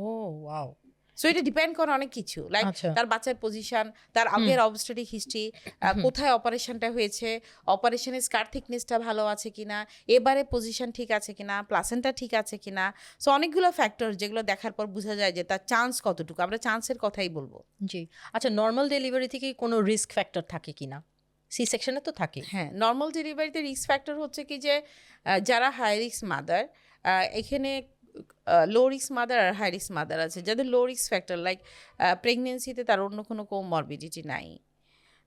ওয়াও। সো এটা ডিপেন্ড করে অনেক কিছু, লাইক আচ্ছা। তার বাচ্চার পজিশন, তার হুম আগের অবস্ট্রেটিক হিস্ট্রি, হুম। কোথায় অপারেশনটা হয়েছে, অপারেশনের স্কার থিকনেসটা ভালো আছে কিনা, এবারে পজিশন ঠিক আছে কিনা, প্লাসেন্টা ঠিক আছে কিনা। সো অনেকগুলো ফ্যাক্টর যেগুলো দেখার পর বোঝা যায় যে তার চান্স কতটুকু, আমরা চান্সের কথাই বলবো। জি। আচ্ছা, নর্মাল ডেলিভারি থেকে কোনো রিস্ক ফ্যাক্টর থাকে কিনা? সি সেকশনে তো থাকে। হ্যাঁ, নর্মাল ডেলিভারিতে রিস্ক ফ্যাক্টর হচ্ছে কি যে যারা হাই রিস্ক মাদার, এখানে লো রিস্ক মাদার আর হাই রিস্ক মাদার আছে। যাদের লো রিস্ক ফ্যাক্টর লাইক প্রেগনেন্সিতে তার অন্য কোনো কোমরবিডিটি নাই,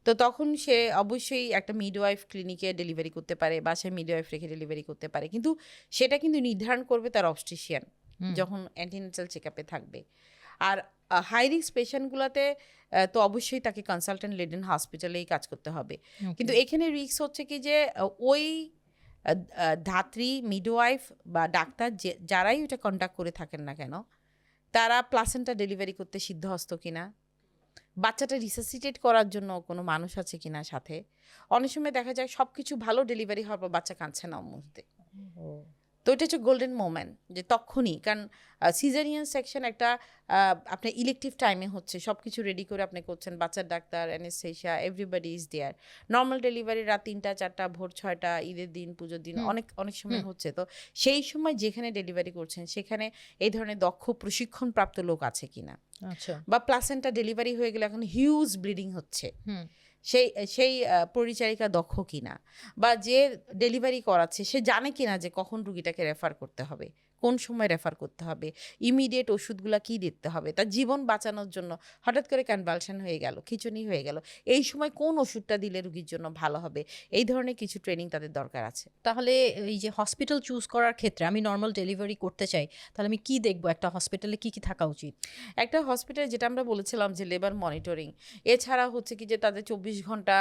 তো তখন সে অবশ্যই একটা মিডওয়াইফ ক্লিনিকে ডেলিভারি করতে পারে, বাসায় মিডওয়াইফ রেখে ডেলিভারি করতে পারে, কিন্তু সেটা কিন্তু নির্ধারণ করবে তার অবস্ট্রিশিয়ান হুম। যখন অ্যান্টিনেটাল চেক আপে থাকবে। আর হাই রিস্ক পেশেন্টগুলোতে তো অবশ্যই তাকে কনসালটেন্ট লেডেন হসপিটালেই কাজ করতে হবে। Okay. কিন্তু এখানে রিস্ক হচ্ছে কি যে ওই ধাত্রী, মিডওয়াইফ বা ডাক্তার যারাই ওটা কন্ডাক্ট করে থাকেন না কেন, তারা প্লাসেন্টা ডেলিভারি করতে সিদ্ধহস্ত কিনা, বাচ্চাটা রিসাসিটেট করার জন্য কোনো মানুষ আছে কিনা সাথে। অনেক সময় দেখা যায় সব কিছু ভালো, ডেলিভারি হওয়ার পর বাচ্চা কাঁদছে না মুহূর্তে, ও, তো এটা হচ্ছে গোল্ডেন মোমেন্ট যে তখনই, কারণ সিজারিয়ান সেকশন একটা আপনার ইলেকটিভ টাইমে হচ্ছে, সব কিছু রেডি করে আপনি করছেন, বাচ্চার doctor, anaesthesia, everybody is there. Normal delivery রাত 3টা 4টা, ভোর 6টা, ঈদের দিন, পুজোর দিন, হুম অনেক অনেক সময় হুম। হচ্ছে। তো সেই সময় যেখানে ডেলিভারি করছেন সেখানে এই ধরনের দক্ষ প্রশিক্ষণপ্রাপ্ত লোক আছে কিনা, আচ্ছা। বা প্লাসেন্টা ডেলিভারি হয়ে গেলে এখন হিউজ ব্লিডিং হচ্ছে, হুম। সেই সেই পরিচারিকা দক্ষ কিনা, বা যে ডেলিভারি করাচ্ছে সে জানে কিনা যে কখন রুগীটাকে রেফার করতে হবে, কোন সময় রেফার করতে হবে, ইমিডিয়েট ওষুধগুলো কী দিতে হবে, তার জীবন বাঁচানোর জন্য। হঠাৎ করে কনভালশন হয়ে গেল, খিঁচুনি হয়ে গেল, এই সময় কোন ওষুধটা দিলে রুগীর জন্য ভালো হবে, এই ধরনের কিছু ট্রেনিং তাদের দরকার আছে। তাহলে এই যে হসপিটাল চুজ করার ক্ষেত্রে আমি নর্মাল ডেলিভারি করতে চাই, তাহলে আমি কি দেখবো, একটা হসপিটালে কি কি থাকা উচিত? একটা হসপিটালে যেটা আমরা বলেছিলাম যে লেবার মনিটরিং, এছাড়া হচ্ছে কি যে তাদের 24 ঘন্টা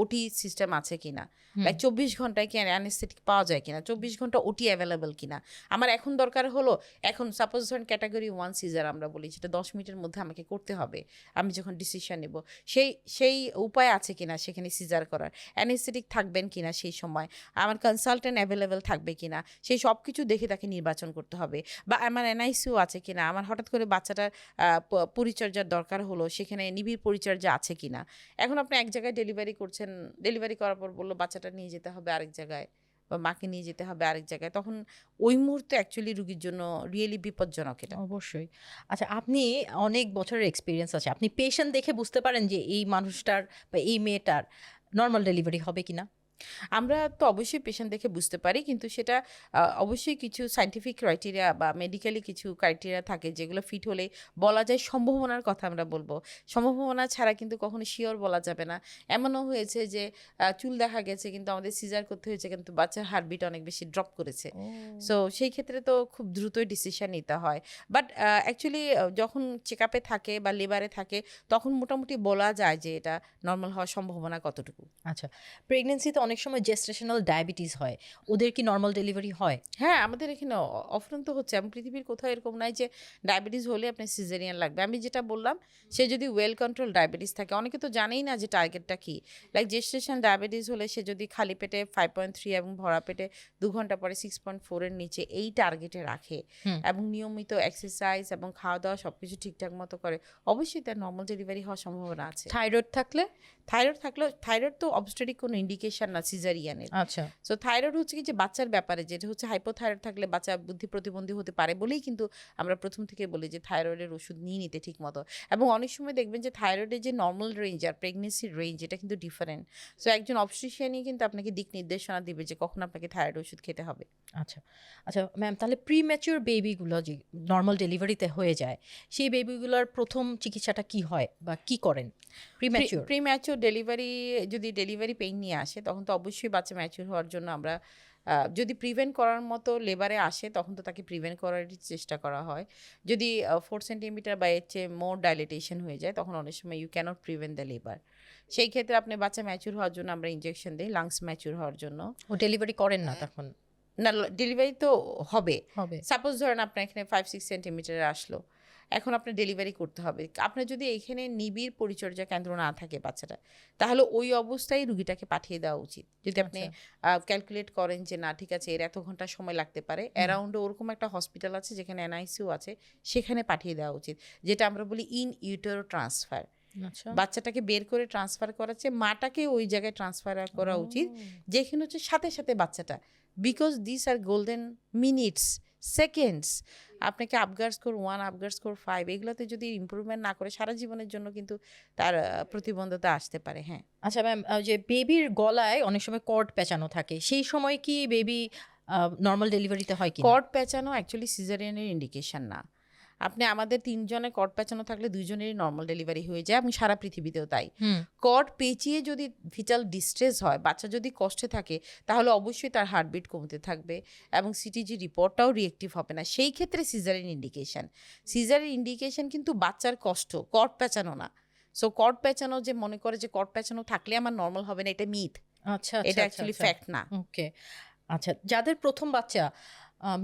ওটি সিস্টেম আছে কিনা, লাইক 24 ঘন্টায় কি অ্যানেস্থেটিক পাওয়া যায় কিনা, 24 ঘন্টা ওটি অ্যাভেলেবল কিনা। আমার এখন দরকার হলো, এখন সাপোজ ধরেন ক্যাটাগরি 1 সিজার আমরা বলি, যেটা 10 মিনিটের মধ্যে আমাকে করতে হবে, আমি যখন ডিসিশন নেব, সেই সেই উপায় আছে কিনা সেখানে সিজার করার, অ্যানেস্থেটিক থাকবেন কিনা সেই সময়, আমার কনসালটেন্ট অ্যাভেলেবেল থাকবে কিনা, সেই সব কিছু দেখে তাকে নির্বাচন করতে হবে। বা আমার এনআইসিউ আছে কিনা, আমার হঠাৎ করে বাচ্চাটার পরিচর্যার দরকার হলো, সেখানে নিবিড় পরিচর্যা আছে কিনা। এখন আপনি এক জায়গায় ডেলিভারি করছেন, ডেলিভারি করার পর বললো বাচ্চাটা নিয়ে যেতে হবে আরেক জায়গায়, বা মাকে নিয়ে যেতে হবে আরেক জায়গায়, তখন ওই মুহূর্তে অ্যাকচুয়ালি রুগীর জন্য রিয়েলি বিপজ্জনক এটা। অবশ্যই। আচ্ছা, আপনি অনেক বছরের এক্সপিরিয়েন্স আছে, আপনি পেশেন্ট দেখে বুঝতে পারেন যে এই মানুষটার বা এই মেয়েটার নর্মাল ডেলিভারি হবে কিনা? আমরা তো অবশ্যই পেশেন্ট দেখে বুঝতে পারি, কিন্তু সেটা অবশ্যই কিছু সায়েন্টিফিক ক্রাইটেরিয়া বা মেডিকেলি কিছু ক্রাইটেরিয়া থাকে যেগুলো ফিট হলে বলা যায় সম্ভাবনার কথা আমরা বলবো। সম্ভাবনা ছাড়া কিন্তু কখনো শিওর বলা যাবে না। এমনও হয়েছে যে চুল দেখা গেছে কিন্তু আমাদের সিজার করতে হয়েছে, কিন্তু বাচ্চার হার্টবিট অনেক বেশি ড্রপ করেছে। সো সেই ক্ষেত্রে তো খুব দ্রুতই ডিসিশন নিতে হয়। বাট অ্যাকচুয়ালি যখন চেক আপে থাকে বা লেবারে থাকে তখন মোটামুটি বলা যায় যে এটা নর্মাল হওয়ার সম্ভাবনা কতটুকু। আচ্ছা, প্রেগনেন্সিতে অনেক সময় জেস্টেশনাল ডায়াবেটিস হয়, ওদের কি নর্মাল ডেলিভারি হয়? হ্যাঁ, আমাদের এখানে অফুরন্ত তো হচ্ছে, এবং পৃথিবীর কোথাও এরকম নাই যে ডায়াবেটিস হলে আপনার সিজারিয়ান লাগবে। আমি যেটা বললাম, সে যদি ওয়েল কন্ট্রোল ডায়াবেটিস থাকে, অনেকে তো জানেই না যে টার্গেটটা কী। লাইক জেস্টেশন ডায়াবেটিস হলে সে যদি খালি পেটে 5.3 এবং ভরা পেটে 2 ঘন্টা পরে 6.4 এর নিচে এই টার্গেটে রাখে এবং নিয়মিত এক্সারসাইজ এবং খাওয়া দাওয়া সব কিছু ঠিকঠাক মতো করে, অবশ্যই তার নর্মাল ডেলিভারি হওয়ার সম্ভাবনা আছে। থাইরয়েড থাকলে? থাইরয়েড তো অবস্টেটিক কোনো ইন্ডিকেশন না সিজারিয়ানের। আচ্ছা, সো থাইরয়েড হচ্ছে কি যে বাচ্চার ব্যাপারে, যেটা হচ্ছে হাইপোথাইরয়েড থাকলে বাচ্চা বুদ্ধি প্রতিবন্ধী হতে পারে বলেই কিন্তু আমরা প্রথম থেকে বলি যে থাইরয়েডের ওষুধ নিয়ে নিতে ঠিক মতো। এবং অনেক সময় দেখবেন যে থাইরয়েডের যে নর্মাল রেঞ্জ আর প্রেগনেন্সির রেঞ্জ এটা কিন্তু ডিফারেন্ট। সো একজন অবস্ট্রিশিয়ানই কিন্তু আপনাকে দিক নির্দেশনা দিবে যে কখন আপনাকে থাইরয়েড ওষুধ খেতে হবে। আচ্ছা, আচ্ছা ম্যাম, তাহলে প্রিম্যাচিউর বেবিগুলো যে নর্মাল ডেলিভারিতে হয়ে যায়, সেই বেবিগুলোর প্রথম চিকিৎসাটা কি হয় বা কি করেন? প্রিম্যাচিওর ডেলিভারি, যদি ডেলিভারি পেইন নিয়ে আসে তখন তো অবশ্যই বাচ্চা ম্যাচিউর হওয়ার জন্য আমরা যদি প্রিভেন্ট করার মতো লেবারে আসে তখন তো তাকে প্রিভেন্ট করারই চেষ্টা করা হয়। যদি 4 সেন্টিমিটার বা এর চেয়ে মোর ডাইলেটেশন হয়ে যায় তখন অনেক সময় you cannot prevent the labour. সেই ক্ষেত্রে আপনি বাচ্চা ম্যাচিউর হওয়ার জন্য আমরা ইনজেকশন দিই, লাংস ম্যাচিউর হওয়ার জন্য। ও ডেলিভারি করেন না তখন? না, ডেলিভারি তো হবে। হবে। সাপোজ ধরেন আপনার এখানে 5-6 সেন্টিমিটার আসলো, এখন আপনার ডেলিভারি করতে হবে। আপনার যদি এখানে নিবিড় পরিচর্যা কেন্দ্র না থাকে বাচ্চাটা, তাহলে ওই অবস্থায় রুগীটাকে পাঠিয়ে দেওয়া উচিত। যদি আপনি ক্যালকুলেট করেন যে না ঠিক আছে এর এত ঘন্টা সময় লাগতে পারে, অ্যারাউন্ডে ওরকম একটা হসপিটাল আছে যেখানে এনআইসিউ আছে, সেখানে পাঠিয়ে দেওয়া উচিত, যেটা আমরা বলি ইন ইউটেরো ট্রান্সফার। আচ্ছা, বাচ্চাটাকে বের করে ট্রান্সফার করাচ্ছে, মাটাকে ওই জায়গায় ট্রান্সফার করা উচিত যেখানে হচ্ছে সাথে সাথে বাচ্চাটা, because this are golden minutes, seconds. আপনাকে আপগার স্কোর 1, আপগার স্কোর 5, এগুলোতে যদি ইমপ্রুভমেন্ট না করে সারা জীবনের জন্য কিন্তু তার প্রতিবন্ধতা আসতে পারে। হ্যাঁ, আচ্ছা ম্যাম, যে বেবির গলায় অনেক সময় কর্ড পেঁচানো থাকে, সেই সময় কি বেবি নর্মাল ডেলিভারিতে হয় কি? কর্ড পেঁচানো অ্যাকচুয়ালি সিজারিয়ানের ইন্ডিকেশন না। আপনি আমাদের 3 জনের কর্ড পেঁচানো থাকলে 2 জনেরই নর্মাল ডেলিভারি হয়ে যায়, এবং সারা পৃথিবীতেও তাই। কর্ড পেঁচিয়ে যদি ভিটাল ডিস্ট্রেস হয়, বাচ্চা যদি কষ্টে থাকে, তাহলে অবশ্যই তার হার্টবিট কমতে থাকবে এবং সিটিজি রিপোর্টটাও রিয়েক্টিভ হবে না। সেই ক্ষেত্রে সিজারের ইন্ডিকেশন কিন্তু বাচ্চার কষ্ট, কর্ড পেঁচানো না। সো কর্ড পেঁচানো, যে মনে করে যে কর্ড পেঁচানো থাকলে আমার নর্মাল হবে না, এটা মিথ। আচ্ছা, এটা অ্যাকচুয়ালি ফ্যাক্ট না। ওকে। আচ্ছা, যাদের প্রথম বাচ্চা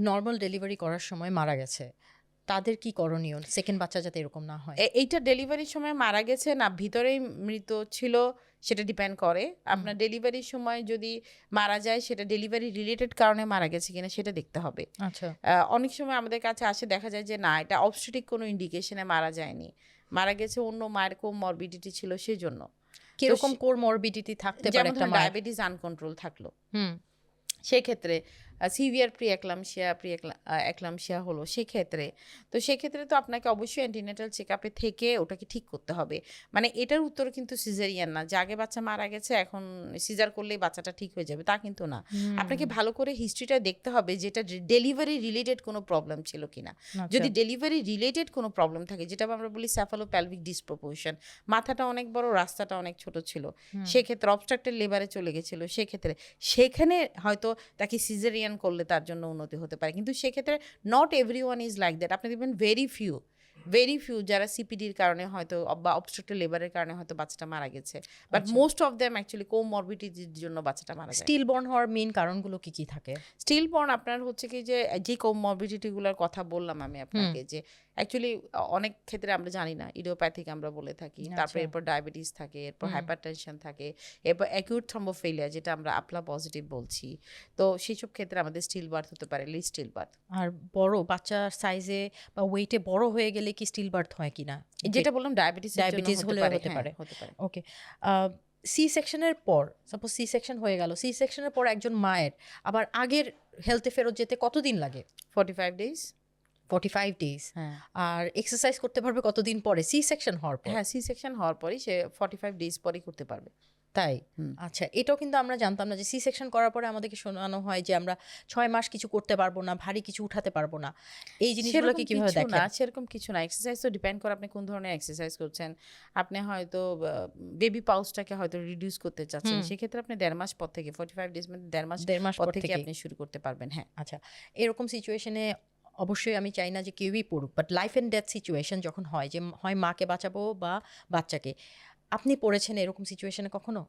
নর্মাল ডেলিভারি করার সময় মারা গেছে, তাদের কি করণীয় সেকেন্ড বাচ্চা যাতে এরকম না হয়? এইটা ডেলিভারির সময় মারা গেছে না ভিতরেই মৃত ছিল সেটা ডিপেন্ড করে। আপনার ডেলিভারির সময় যদি মারা যায় সেটা ডেলিভারি রিলেটেড কারণে মারা গেছে কিনা সেটা দেখতে হবে। আচ্ছা, অনেক সময় আমাদের কাছে আসে দেখা যায় যে না, এটা অবস্টেটিক কোনো ইন্ডিকেশনে মারা যায়নি, মারা গেছে অন্য মায়ের কোমরবিডিটি ছিল সেই জন্য। কিরকম কোমরবিডিটি থাকতে পারে একটা মায়ের? ডায়াবেটিস আনকন্ট্রোল থাকলো, সেক্ষেত্রে সিভিয়ার প্রি-একলামশিয়া হলো সেক্ষেত্রে তো আপনাকে অবশ্যই অ্যান্টিনেটাল চেক আপে থেকে ওটাকে ঠিক করতে হবে। মানে এটার উত্তর কিন্তু সিজারিয়ান না যে আগে বাচ্চা মারা গেছে এখন সিজার করলেই বাচ্চাটা ঠিক হয়ে যাবে, তা কিন্তু না। আপনাকে ভালো করে হিস্ট্রিটা দেখতে হবে যেটা ডেলিভারি রিলেটেড কোনো প্রবলেম ছিল কিনা। যদি ডেলিভারি রিলেটেড কোনো প্রবলেম থাকে, যেটা আমরা বলি স্যাফালোপ্যালভিক ডিসপ্রপোর্শন, মাথাটা অনেক বড় রাস্তাটা অনেক ছোট ছিল, সেক্ষেত্রে অবস্ট্রাক্টেড লেবারে চলে গেছিলো, সেখানে হয়তো তাকে সিজারিয়ান করলে তার জন্য উন্নতি হতে পারে। কিন্তু সেক্ষেত্রে not everyone is like that. আপনি দেখবেন ভেরি ফিউ যারা সিপিডির কারণে হয়তো বা অবস্ট্রাক্টেড লেবারের কারণে হয়তো বাচ্চাটা মারা গেছে, but most of them actually কোমরবিডিটির জন্য বাচ্চাটা মারা যায়। স্টিল বর্ন হওয়ার মেইন কারণগুলো কি কি থাকে? স্টিল বর্ন আপনার হচ্ছে কি যে কোমরবিডিটিগুলোর কথা বললাম আমি আপনাকে, যে অ্যাকচুয়ালি অনেক ক্ষেত্রে আমরা জানি না, ইডিওপ্যাথিক আমরা বলে থাকি, তারপর এরপর ডায়াবেটিস থাকে, এরপর হাইপারটেনশন থাকে, এরপর অ্যাকিউট থ্রম্বোফেলিয়া যেটা আমরা আপলা পজিটিভ বলছি। তো সেইসব ক্ষেত্রে আমাদের স্টিল বার্থ হতে পারে, স্টিল বার্থ। আর বড় বাচ্চার সাইজে বা ওয়েটে বড় হয়ে গেলে কি স্টিল বার্থ হয় কিনা? যেটা বললাম ডায়াবেটিস হলে হতে পারে। ওকে। সি সেকশনের পর, সাপোজ সি সেকশন হয়ে গেল, সি সেকশনের পর একজন মায়ের আবার আগের হেলথে ফেরত যেতে কতদিন লাগে? 45 ডেজ। 45 ডেজ। হ্যাঁ। আর এক্সারসাইজ করতে পারবে কতদিন পরে সি সেকশন হওয়ার পর? হ্যাঁ, সি সেকশন হওয়ার পরই সে 45 ডেজ পরেই করতে পারবে। তাই হুম। আচ্ছা, এটাও কিন্তু আমরা জানতাম না যে সি সেকশন করার পরে আমাদেরকে শোনানো হয় যে আমরা 6 মাস কিছু করতে পারবো না, ভারী কিছু উঠাতে পারবো না। এই জিনিসগুলোকে সেরকম কিভাবে কিছু না, দেখেন? সেরকম কিছু না। এক্সারসাইজ তো ডিপেন্ড করে আপনি কোন ধরনের এক্সারসাইজ করছেন। আপনি হয়তো বেবি পাউচটাকে হয়তো রিডিউস করতে চাচ্ছেন। হুম। সেক্ষেত্রে আপনি 1.5 মাস পর থেকে 45 ডেজ মানে 1.5 মাস 1.5 মাস পর পর থেকে থেকেই। আপনি শুরু করতে পারবেন। হ্যাঁ। আচ্ছা, এরকম সিচুয়েশনে অবশ্যই আমি চাই না যে কেউই পড়ুক, but life and death situation যখন হয় যে হয় মাকে বাঁচাবো বা বাচ্চাকে, আপনি পড়েছেন এরকম সিচুয়েশনে কখনো?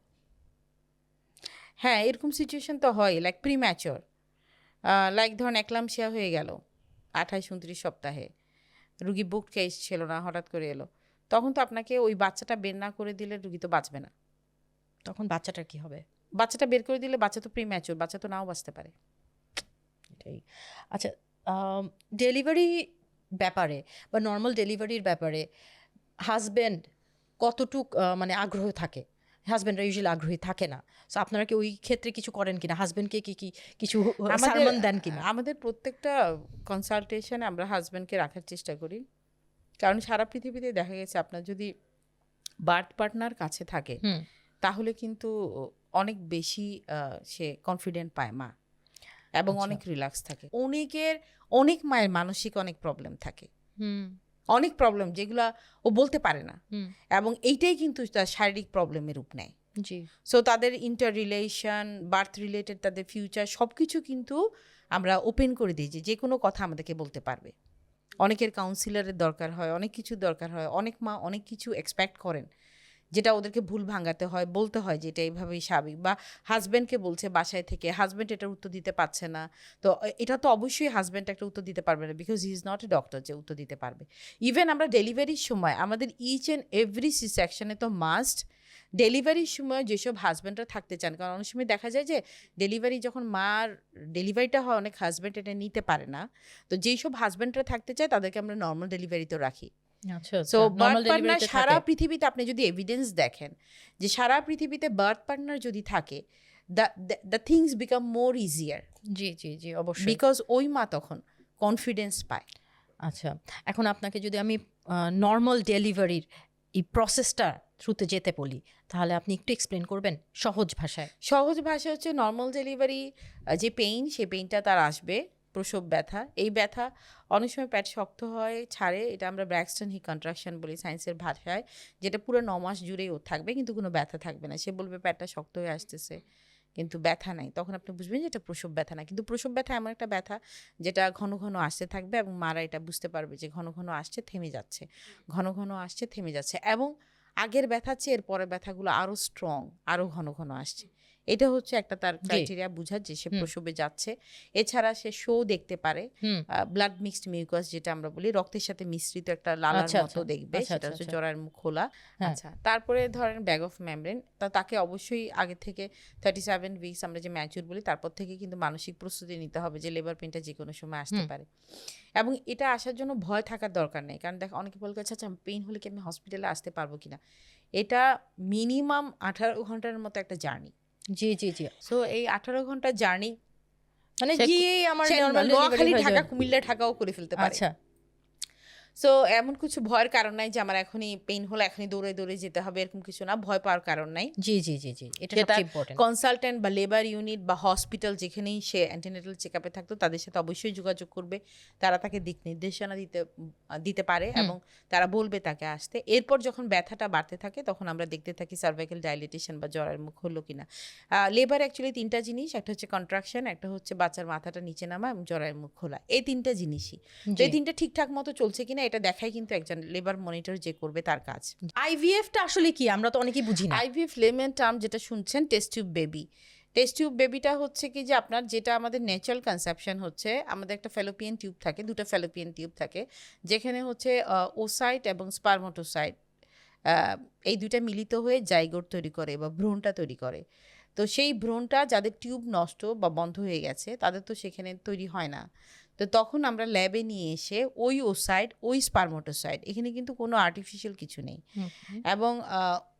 হ্যাঁ, এরকম সিচুয়েশন তো হয় লাইক প্রিম্যাচিওর। লাইক ধরুন একলামশিয়া হয়ে গেল 28-29 সপ্তাহে। রুগী বুকড কেস ছিল না, হঠাৎ করে এলো। তখন তো আপনাকে ওই বাচ্চাটা বের না করে দিলে রুগী তো বাঁচবে না। তখন বাচ্চাটার কি হবে? বাচ্চাটা বের করে দিলে বাচ্চা তো প্রিম্যাচিওর, বাচ্চা তো নাও বাঁচতে পারে। এটাই। আচ্ছা, ডেলিভারি ব্যাপারে বা নর্মাল ডেলিভারির ব্যাপারে হাজব্যান্ড কতটুক মানে আগ্রহ থাকে? হাজব্যান্ডরা ইউজুয়ালি আগ্রহী থাকে না। সো আপনারা কি ওই ক্ষেত্রে কিছু করেন কিনা? হাজব্যান্ডকে কি কিছু সারমন দেন কিনা? আমাদের প্রত্যেকটা কনসালটেশনে আমরা হাজব্যান্ডকে রাখার চেষ্টা করি। কারণ সারা পৃথিবীতে দেখা গেছে আপনার যদি বার্থ পার্টনার কাছে থাকে হুম। তাহলে কিন্তু অনেক বেশি সে কনফিডেন্ট পায় মা, এবং আচ্ছা। অনেক রিল্যাক্স থাকে। অনেক মায়ের মানসিক অনেক প্রবলেম থাকে, হুম। অনেক প্রবলেম যেগুলা ও বলতে পারে না, হুম। এবং এইটাই কিন্তু তার শারীরিক প্রবলেমের রূপ নেয়। জি। সো তাদের ইন্টার রিলেশন, বার্থ রিলেটেড তাদের ফিউচার সব কিছু কিন্তু আমরা ওপেন করে দিই যে কোনো কথা আমাদেরকে বলতে পারবে। অনেকের কাউন্সিলরের দরকার হয়, অনেক কিছু দরকার হয়। অনেক মা অনেক কিছু এক্সপেক্ট করেন, যেটা ওদেরকে ভুল ভাঙাতে হয়, বলতে হয় যে এটা এইভাবেই স্বাভাবিক, বা হাজব্যান্ডকে বলছে বাসায় থেকে, হাজব্যান্ড এটার উত্তর দিতে পারছে না। তো এটা তো অবশ্যই হাজব্যান্ড একটা উত্তর দিতে পারবে না, because he is not a doctor যে উত্তর দিতে পারবে। ইভেন আমরা ডেলিভারির সময় আমাদের ইচ অ্যান্ড এভরি সি সেকশনে তো মাস্ট ডেলিভারির সময় যেসব হাজব্যান্ডরা থাকতে চান, কারণ অনেক সময় দেখা যায় যে ডেলিভারি যখন মার ডেলিভারিটা হয় অনেক হাজব্যান্ড এটা নিতে পারে না। তো যেই সব হাজব্যান্ডরা থাকতে চায় তাদেরকে আমরা নর্মাল ডেলিভারিতেও রাখি। আচ্ছা, সো আচ্ছা। বার্থ নরমাল পার্টনার ডেলিভারিতে সারা থাকে? পৃথিবীতে আপনি যদি এভিডেন্স দেখেন যে সারা পৃথিবীতে বার্থ পার্টনার যদি থাকে, the things become more easier, জি, জি, জি, অবশ্যই। বিকজ ওই মা তখন কনফিডেন্স পায়। আচ্ছা, এখন আপনাকে যদি আমি নরমাল ডেলিভারির এই প্রসেসটা থ্রুতে যেতে বলি, তাহলে আপনি একটু এক্সপ্লেন করবেন সহজ ভাষায়? সহজ ভাষা হচ্ছে নর্মাল ডেলিভারি যে পেইন, সেই পেইনটা তার আসবে, প্রসব ব্যথা। এই ব্যথা অনেক সময় পেট শক্ত হয়, ছাড়ে, এটা আমরা ব্র্যাক্সটন হিক কন্ট্রাকশন বলি সায়েন্সের ভাষায়, যেটা পুরো 9 মাস জুড়েই ও থাকবে কিন্তু কোনো ব্যথা থাকবে না। সে বলবে পেটটা শক্ত হয়ে আসতেছে কিন্তু ব্যথা নাই, তখন আপনি বুঝবেন যে এটা প্রসব ব্যথা না। কিন্তু প্রসব ব্যথা এমন একটা ব্যথা যেটা ঘন ঘন আসতে থাকবে, এবং মারা এটা বুঝতে পারবে যে ঘন ঘন আসছে, থেমে যাচ্ছে, ঘন ঘন আসছে, থেমে যাচ্ছে, এবং আগের ব্যথা চেয়ে এর পরের ব্যথাগুলো আরও স্ট্রং, আরও ঘন ঘন আসছে। এটা হচ্ছে একটা তার ক্রাইটেরিয়া বুঝার যে সে প্রসবে যাচ্ছে। এছাড়া সে শো দেখতে পারে, ব্লাড মিক্সড মিউকাস যেটা আমরা বলি, রক্তের সাথে মিশ্রিত একটা লালার মতো দেখবে, সেটা হচ্ছে জরায়ুর মুখ খোলা। আচ্ছা, তারপরে ধরেন ব্যাগ অফ মেমব্রেন, তাকে অবশ্যই আগে থেকে 37 উইকস আমরা যে ম্যাচিউর বলি তারপর থেকে কিন্তু মানসিক প্রস্তুতি নিতে হবে যে লেবার পেইনটা যে কোনো সময় আসতে পারে, এবং এটা আসার জন্য ভয় থাকার দরকার নেই। কারণ দেখ অনেকে বলে আচ্ছা পেইন হলে কি আমি হসপিটালে আসতে পারবো কিনা, এটা মিনিমাম 18 ঘন্টার মতো একটা জার্নি। জি, জি, জি। সো এই 18 ঘন্টা জার্নি মানে গিয়েই আমার নরমাল ডেলিভারি নোয়াখালী, হয়ে ঢাকা, যাবে। কুমিল্লা, ঢাকাও করে ফেলতে পারে। আচ্ছা। সো এমন কিছু ভয়ের কারণ নাই যে আমার এখনই পেইন হলে এখনই দৌড়ে দৌড়ে যেতে হবে, এরকম কিছু না, ভয় পাওয়ার কারণ নাই। জি, জি, জি, জি, এটা যেটা সবচেয়ে ইম্পর্টেন্ট। কনসালটেন্ট বা লেবার ইউনিট বা হসপিটাল যেখানেই সে অ্যান্টিনেটাল চেকআপে থাকতো তাদের সাথে অবশ্যই যোগাযোগ করবে, তারা তাকে দিক নির্দেশনা দিতে পারে, এবং তারা বলবে তাকে আসতে। এরপর যখন ব্যথাটা বাড়তে থাকে তখন আমরা দেখতে থাকি সার্ভাইকাল ডাইলেটেশন বা জরায়ুর মুখ হলো কিনা। লেবার অ্যাকচুয়ালি 3টা জিনিস, একটা হচ্ছে কন্ট্রাকশন, একটা হচ্ছে বাচ্চার মাথাটা নিচে নামা, এবং জরায়ুর মুখ খোলা, এই 3টা জিনিসই। তো এই 3টা ঠিকঠাক মতো চলছে কিনা এটা দেখাই কিন্তু একজন লেবার মনিটর যে করবে তার কাজ। আইভিএফটা আসলে কি আমরা তো অনেকেই বুঝি না। আইভিএফ লেমেন টার্ম যেটা শুনছেন test tube baby. Test tube বেবিটা হচ্ছে কি যে আপনার যেটা আমাদের ন্যাচারাল কনসেপশন হচ্ছে, আমাদের একটা ফ্যালোপিয়ান টিউব থাকে, 2টা ফ্যালোপিয়ান টিউব থাকে, যেখানে হচ্ছে ওসাইট এবং স্পারমাটোসাইট এই 2টা মিলিত হয়ে জাইগোট তৈরি করে বা ভ্রূণটা তৈরি করে। তো সেই ভ্রূণটা যাদের টিউব নষ্ট বা বন্ধ হয়ে গেছে তাদের তো সেখানে তৈরি হয় না। তো তখন আমরা ল্যাবে নিয়ে এসে ওই ওসাইট, ওই স্পারমাটোসাইট, এখানে কিন্তু কোনো আর্টিফিশিয়াল কিছু নেই, এবং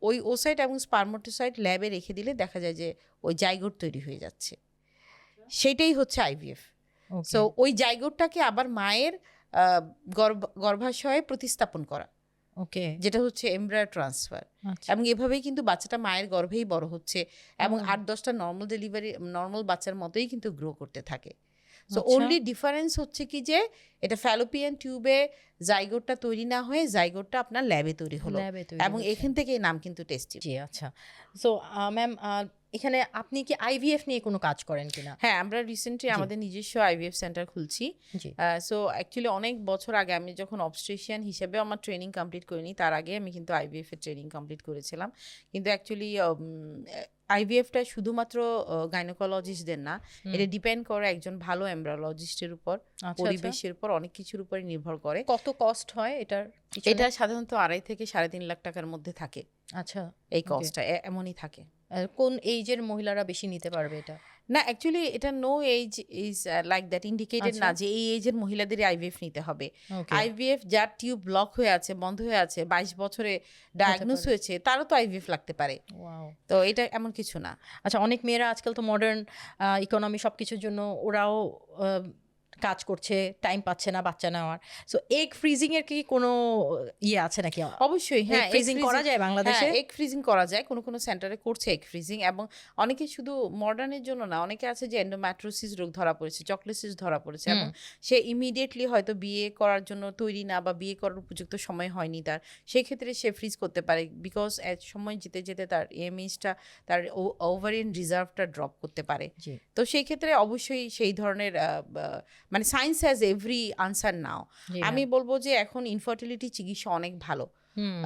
ওই ওসাইট এবং স্পারমাটোসাইট ল্যাবে রেখে দিলে দেখা যায় যে ওই জাইগোট তৈরি হয়ে যাচ্ছে, সেটাই হচ্ছে আইভিএফ। সো ওই জাইগোটটাকে আবার মায়ের গর্ভাশয়ে প্রতিস্থাপন করা, ওকে, যেটা হচ্ছে এমব্রায়ো ট্রান্সফার। আচ্ছা এবং এভাবেই কিন্তু বাচ্চাটা মায়ের গর্ভেই বড় হচ্ছে এবং ও। 8-10টা নর্মাল বাচ্চার মতোই কিন্তু গ্রো করতে থাকে। সো আচ্ছা। অনলি ডিফারেন্স হচ্ছে কি যে এটা ফ্যালোপিয়ান টিউবে জাইগোটটা তৈরি না হয়ে জাইগোটটা আপনার ল্যাবে তৈরি হলো, ল্যাবে তৈরি এবং হচ্ছে। এখান থেকেই নাম কিন্তু টেস্ট টিউব। জি আচ্ছা। সো ম্যাম, এখানে আপনি কি আইভিএফ নিয়ে কোনো কাজ করেন কিনা? হ্যাঁ, আমরা রিসেন্টলি জি। আমাদের নিজস্ব আইভিএফ সেন্টার খুলছি। জি সো অ্যাকচুয়ালি অনেক বছর আগে আমি যখন অবস্ট্রিশিয়ান হিসেবে আমার ট্রেনিং কমপ্লিট করিনি, তার আগে আমি কিন্তু আইভিএফ এর ট্রেনিং কমপ্লিট করেছিলাম। কিন্তু অ্যাকচুয়ালি আইভিএফটা শুধুমাত্র গাইনোকোলজিস্টদের না, এটা ডিপেন্ড করে একজন ভালো এমব্রিওলজিস্টের উপর, আচ্ছা, পরিবেশের উপর, অনেক কিছুর উপরে নির্ভর করে। কত কস্ট হয় এটার? এটা সাধারণত 2.5 থেকে 3.5 লাখ টাকার মধ্যে থাকে। আচ্ছা, এই okay. কস্টটা এমনই থাকে। কোন এইজের মহিলারা বেশি নিতে পারবে এটা? না, অ্যাকচুয়ালি এটা no age is like that indicated আচ্ছা। না যে এই এজের মহিলাদেরই আইভিএফ নিতে হবে। ওকে, আইভিএফ যার টিউব ব্লক হয়ে আছে, বন্ধ হয়ে আছে, 22 বছরে ডায়াগনোস পারে। হয়েছে, তারও তো আইভিএফ লাগতে পারে। ওয়াও। তো এটা এমন কিছু না। আচ্ছা, অনেক মেয়েরা আজকাল তো মডার্ন ইকোনমি সবকিছুর জন্য ওরাও কাজ করছে, টাইম পাচ্ছে না বাচ্চা নেওয়ার। সো এগ ফ্রিজিং এর কি কোনো ইয়ে আছে নাকি? অবশ্যই, হ্যাঁ, ফ্রিজিং করা যায় বাংলাদেশে? এগ ফ্রিজিং করা যায়, কোনো কোনো সেন্টারে করছে এগ ফ্রিজিং। এবং অনেকে শুধু মডার্নের জন্য না, অনেকে আছে যে এন্ডোমেট্রোসিস রোগ ধরা পড়েছে, চকলেসিস ধরা পড়েছে, এবং সে ইমিডিয়েটলি হয়তো বিয়ে করার জন্য তৈরি না, বা বিয়ে করার উপযুক্ত সময় হয়নি তার, সেই ক্ষেত্রে সে ফ্রিজ করতে পারে, বিকজ সময় যেতে যেতে তার এমএইচটা, তার ওভারিয়ান রিজার্ভটা ড্রপ করতে পারে। জি। তো সেই ক্ষেত্রে অবশ্যই সেই ধরনের মানে সায়েন্স হ্যাজ এভরি আনসার নাও। জি, আমি ম্যাম। বলবো যে এখন ইনফার্টিলিটি চিকিৎসা অনেক ভালো। হুম।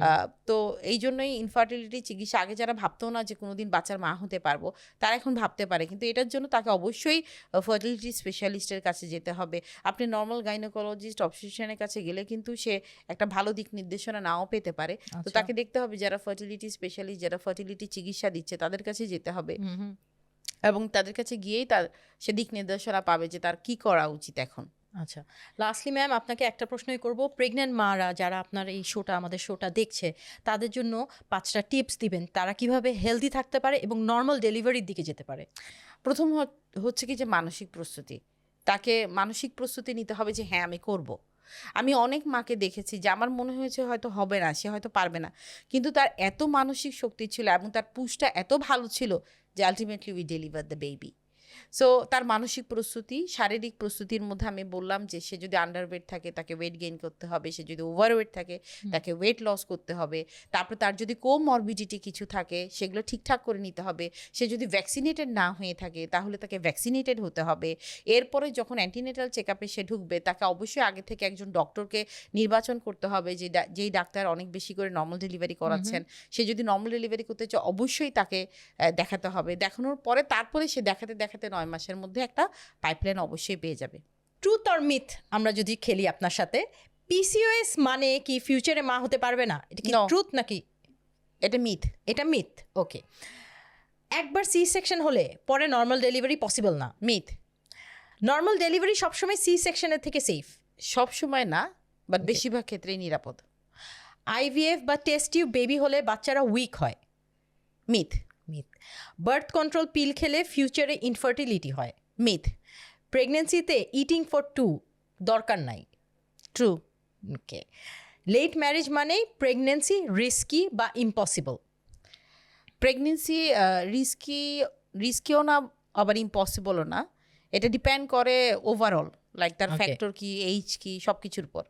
তো এই জন্যই ইনফার্টিলিটি চিকিৎসা, আগে যারা ভাবতো না যে কোনোদিন বাচ্চার মা হতে পারবো, তারা এখন ভাবতে পারে, কিন্তু এটার জন্য তাকে অবশ্যই ফার্টিলিটি স্পেশালিস্টের কাছে যেতে হবে। আপনি নর্মাল গাইনোকোলজিস্ট অবস্ট্রিশিয়ানের কাছে গেলে কিন্তু সে একটা ভালো দিক নির্দেশনা নাও পেতে পারে। তো আচ্ছা। তাকে দেখতে হবে যারা ফার্টিলিটি স্পেশালিস্ট, যারা ফার্টিলিটি চিকিৎসা দিচ্ছে, তাদের কাছে যেতে হবে, হুম, হুম। এবং তাদের কাছে গিয়েই তার সে দিক নির্দেশনা পাবে যে তার কি করা উচিত এখন। আচ্ছা, লাস্টলি ম্যাম আপনাকে একটা প্রশ্নই করব, প্রেগন্যান্ট মারা যারা আপনার এই শোটা, আমাদের শোটা দেখছে, তাদের জন্য 5টা টিপস দিবেন তারা কিভাবে হেলদি থাকতে পারে এবং নর্মাল ডেলিভারির দিকে যেতে পারে। প্রথম হচ্ছে কি যে মানসিক প্রস্তুতি। তাকে মানসিক প্রস্তুতি নিতে হবে যে হ্যাঁ আমি করব। আমি অনেক মাকে দেখেছি যে আমার মনে হয়েছে হয়তো হবে না, সে হয়তো পারবে না, কিন্তু তার এত মানসিক শক্তি ছিল এবং তার পুশটা এত ভালো ছিল যে ultimately we deliver the baby. So তার মানসিক প্রস্তুতি, শারীরিক প্রস্তুতির মধ্যে আমি বললাম যে সে যদি আন্ডারওয়েট থাকে তাকে ওয়েট গেইন করতে হবে, সে যদি ওভারওয়েট থাকে তাকে ওয়েট লস করতে হবে, তারপর তার যদি কোমরবিডিটি কিছু থাকে সেগুলো ঠিকঠাক করে নিতে হবে, সে যদি ভ্যাকসিনেটেড না হয়ে থাকে তাহলে তাকে ভ্যাকসিনেটেড হতে হবে। এরপরে যখন অ্যান্টিনেটাল চেক আপে সে ঢুকবে তাকে অবশ্যই আগে থেকে একজন ডক্টরকে নির্বাচন করতে হবে, যেই ডাক্তার অনেক বেশি করে নর্মাল ডেলিভারি করাচ্ছেন। সে যদি নর্মাল ডেলিভারি করতে চায় অবশ্যই তাকে দেখাতে হবে। দেখানোর পরে তারপরে সে দেখাতে দেখাতে 9 মাসের মধ্যে একটা পাইপলাইন অবশ্যই পেয়ে যাবে। ট্রুথ অর মিথ আমরা যদি খেলি আপনার সাথে, পিসিওএস মানে কি ফিউচারে মা হতে পারবে না? এটা কি No. ট্রুথ নাকি এটা মিথ। এটা মিথ? ওকে। একবার সি সেকশন হলে পরে নর্মাল ডেলিভারি পসিবল না? মিথ। নর্মাল ডেলিভারি সবসময় সি সেকশনের থেকে সেফ? সব সময় না, বাট বেশিরভাগ ক্ষেত্রেই নিরাপদ। আইভিএফ বা টেস্ট টিউব বেবি হলে বাচ্চারা উইক হয়? মিথ। মিথ। বার্থ কন্ট্রোল পিল খেলে ফিউচারে ইনফার্টিলিটি হয়? মিথ। প্রেগনেন্সিতে ইটিং ফর 2 দরকার নাই? ট্রু। ওকে। লেট ম্যারেজ মানেই প্রেগনেন্সি রিস্কি বা ইম্পসিবল? প্রেগনেন্সি রিস্কিও না, আবার ইম্পসিবলও না। এটা ডিপেন্ড করে ওভারঅল, লাইক তার Okay. ফ্যাক্টর কি, এইজ কি, সব কিছুর উপর।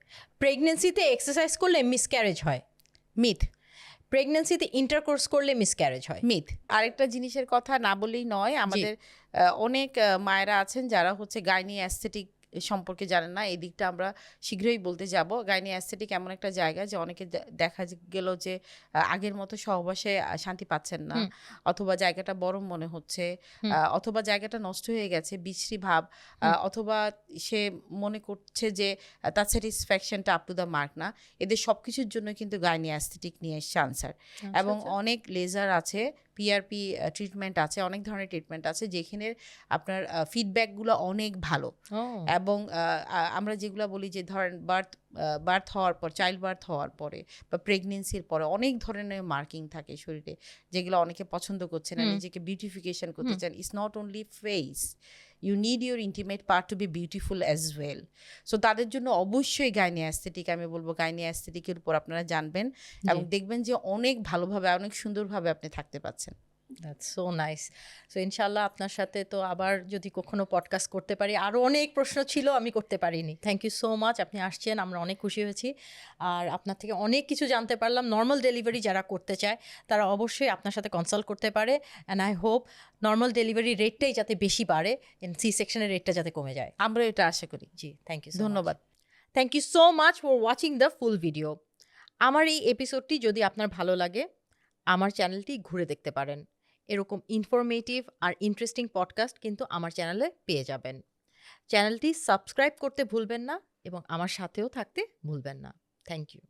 প্রেগনেন্সিতে এক্সারসাইজ করলে মিসক্যারেজ হয়? মিথ। প্রেগনেন্সিতে ইন্টারকোর্স করলে মিসক্যারেজ হয়? মিথ। আরেকটা জিনিসের কথা না বললেই নয়, আমাদের অনেক মায়েরা আছেন যারা হচ্ছে গাইনি অ্যাস্থেটিক সম্পর্কে জানেন না। এই দিকটা আমরা শীঘ্রই বলতে যাব। গাইনি অ্যাস্থেটিক এমন একটা জায়গা যে অনেকে দেখা গেল যে আগের মতো সহবাসে শান্তি পাচ্ছেন না, অথবা জায়গাটা বরং মনে হচ্ছে, অথবা জায়গাটা নষ্ট হয়ে গেছে, বিশ্রী ভাব, অথবা সে মনে করছে যে তার স্যাটিসফ্যাকশনটা আপ টু দ্য মার্ক না। এদের সব কিছুর জন্য কিন্তু গাইনি অ্যাস্থেটিক নিয়ে এসছে আনসার। এবং অনেক লেজার আছে, পিআরপি ট্রিটমেন্ট আছে, অনেক ধরনের ট্রিটমেন্ট আছে যেখানে আপনার ফিডব্যাকগুলো অনেক ভালো, এবং আমরা যেগুলো বলি যে ধরেন বার্থ হওয়ার পর, চাইল্ড বার্থ হওয়ার পরে বা প্রেগনেন্সির পরে অনেক ধরনের মার্কিং থাকে শরীরে, যেগুলো অনেকে পছন্দ করছে না, নিজেকে বিউটিফিকেশন করতে চান। It's not only face, you need your intimate part to be beautiful as well. So তাদের জন্য অবশ্যই গাইনি অ্যাস্থেটিক, আমি বলবো গাইনি অ্যাস্থেটিকের উপর আপনারা জানবেন এবং দেখবেন যে অনেক ভালোভাবে, অনেক সুন্দরভাবে আপনি থাকতে পাচ্ছেন। That's so nice. সো ইনশাল্লাহ আপনার সাথে তো আবার যদি কখনো পডকাস্ট করতে পারি, আরও অনেক প্রশ্ন ছিল আমি করতে পারিনি। থ্যাংক ইউ সো মাচ, আপনি আসছেন, আমরা অনেক খুশি হয়েছি। আর আপনার থেকে অনেক কিছু জানতে পারলাম। নর্মাল ডেলিভারি যারা করতে চায় তারা অবশ্যই আপনার সাথে কনসাল্ট করতে পারে। And I hope normal delivery রেটটাই যাতে বেশি বাড়ে, সি সেকশনের রেটটা যাতে কমে যায়। আমরা এটা আশা করি। জি, থ্যাংক ইউ, ধন্যবাদ। Thank you so much for watching the full video. আমার এই এপিসোডটি যদি আপনার ভালো লাগে, আমার চ্যানেলটি ঘুরে দেখতে পারেন। এরকম ইনফরমেটিভ আর ইন্টারেস্টিং পডকাস্ট কিন্তু আমার চ্যানেলে পেয়ে যাবেন। চ্যানেলটি সাবস্ক্রাইব করতে ভুলবেন না এবং আমার সাথেও থাকতে ভুলবেন না। Thank you.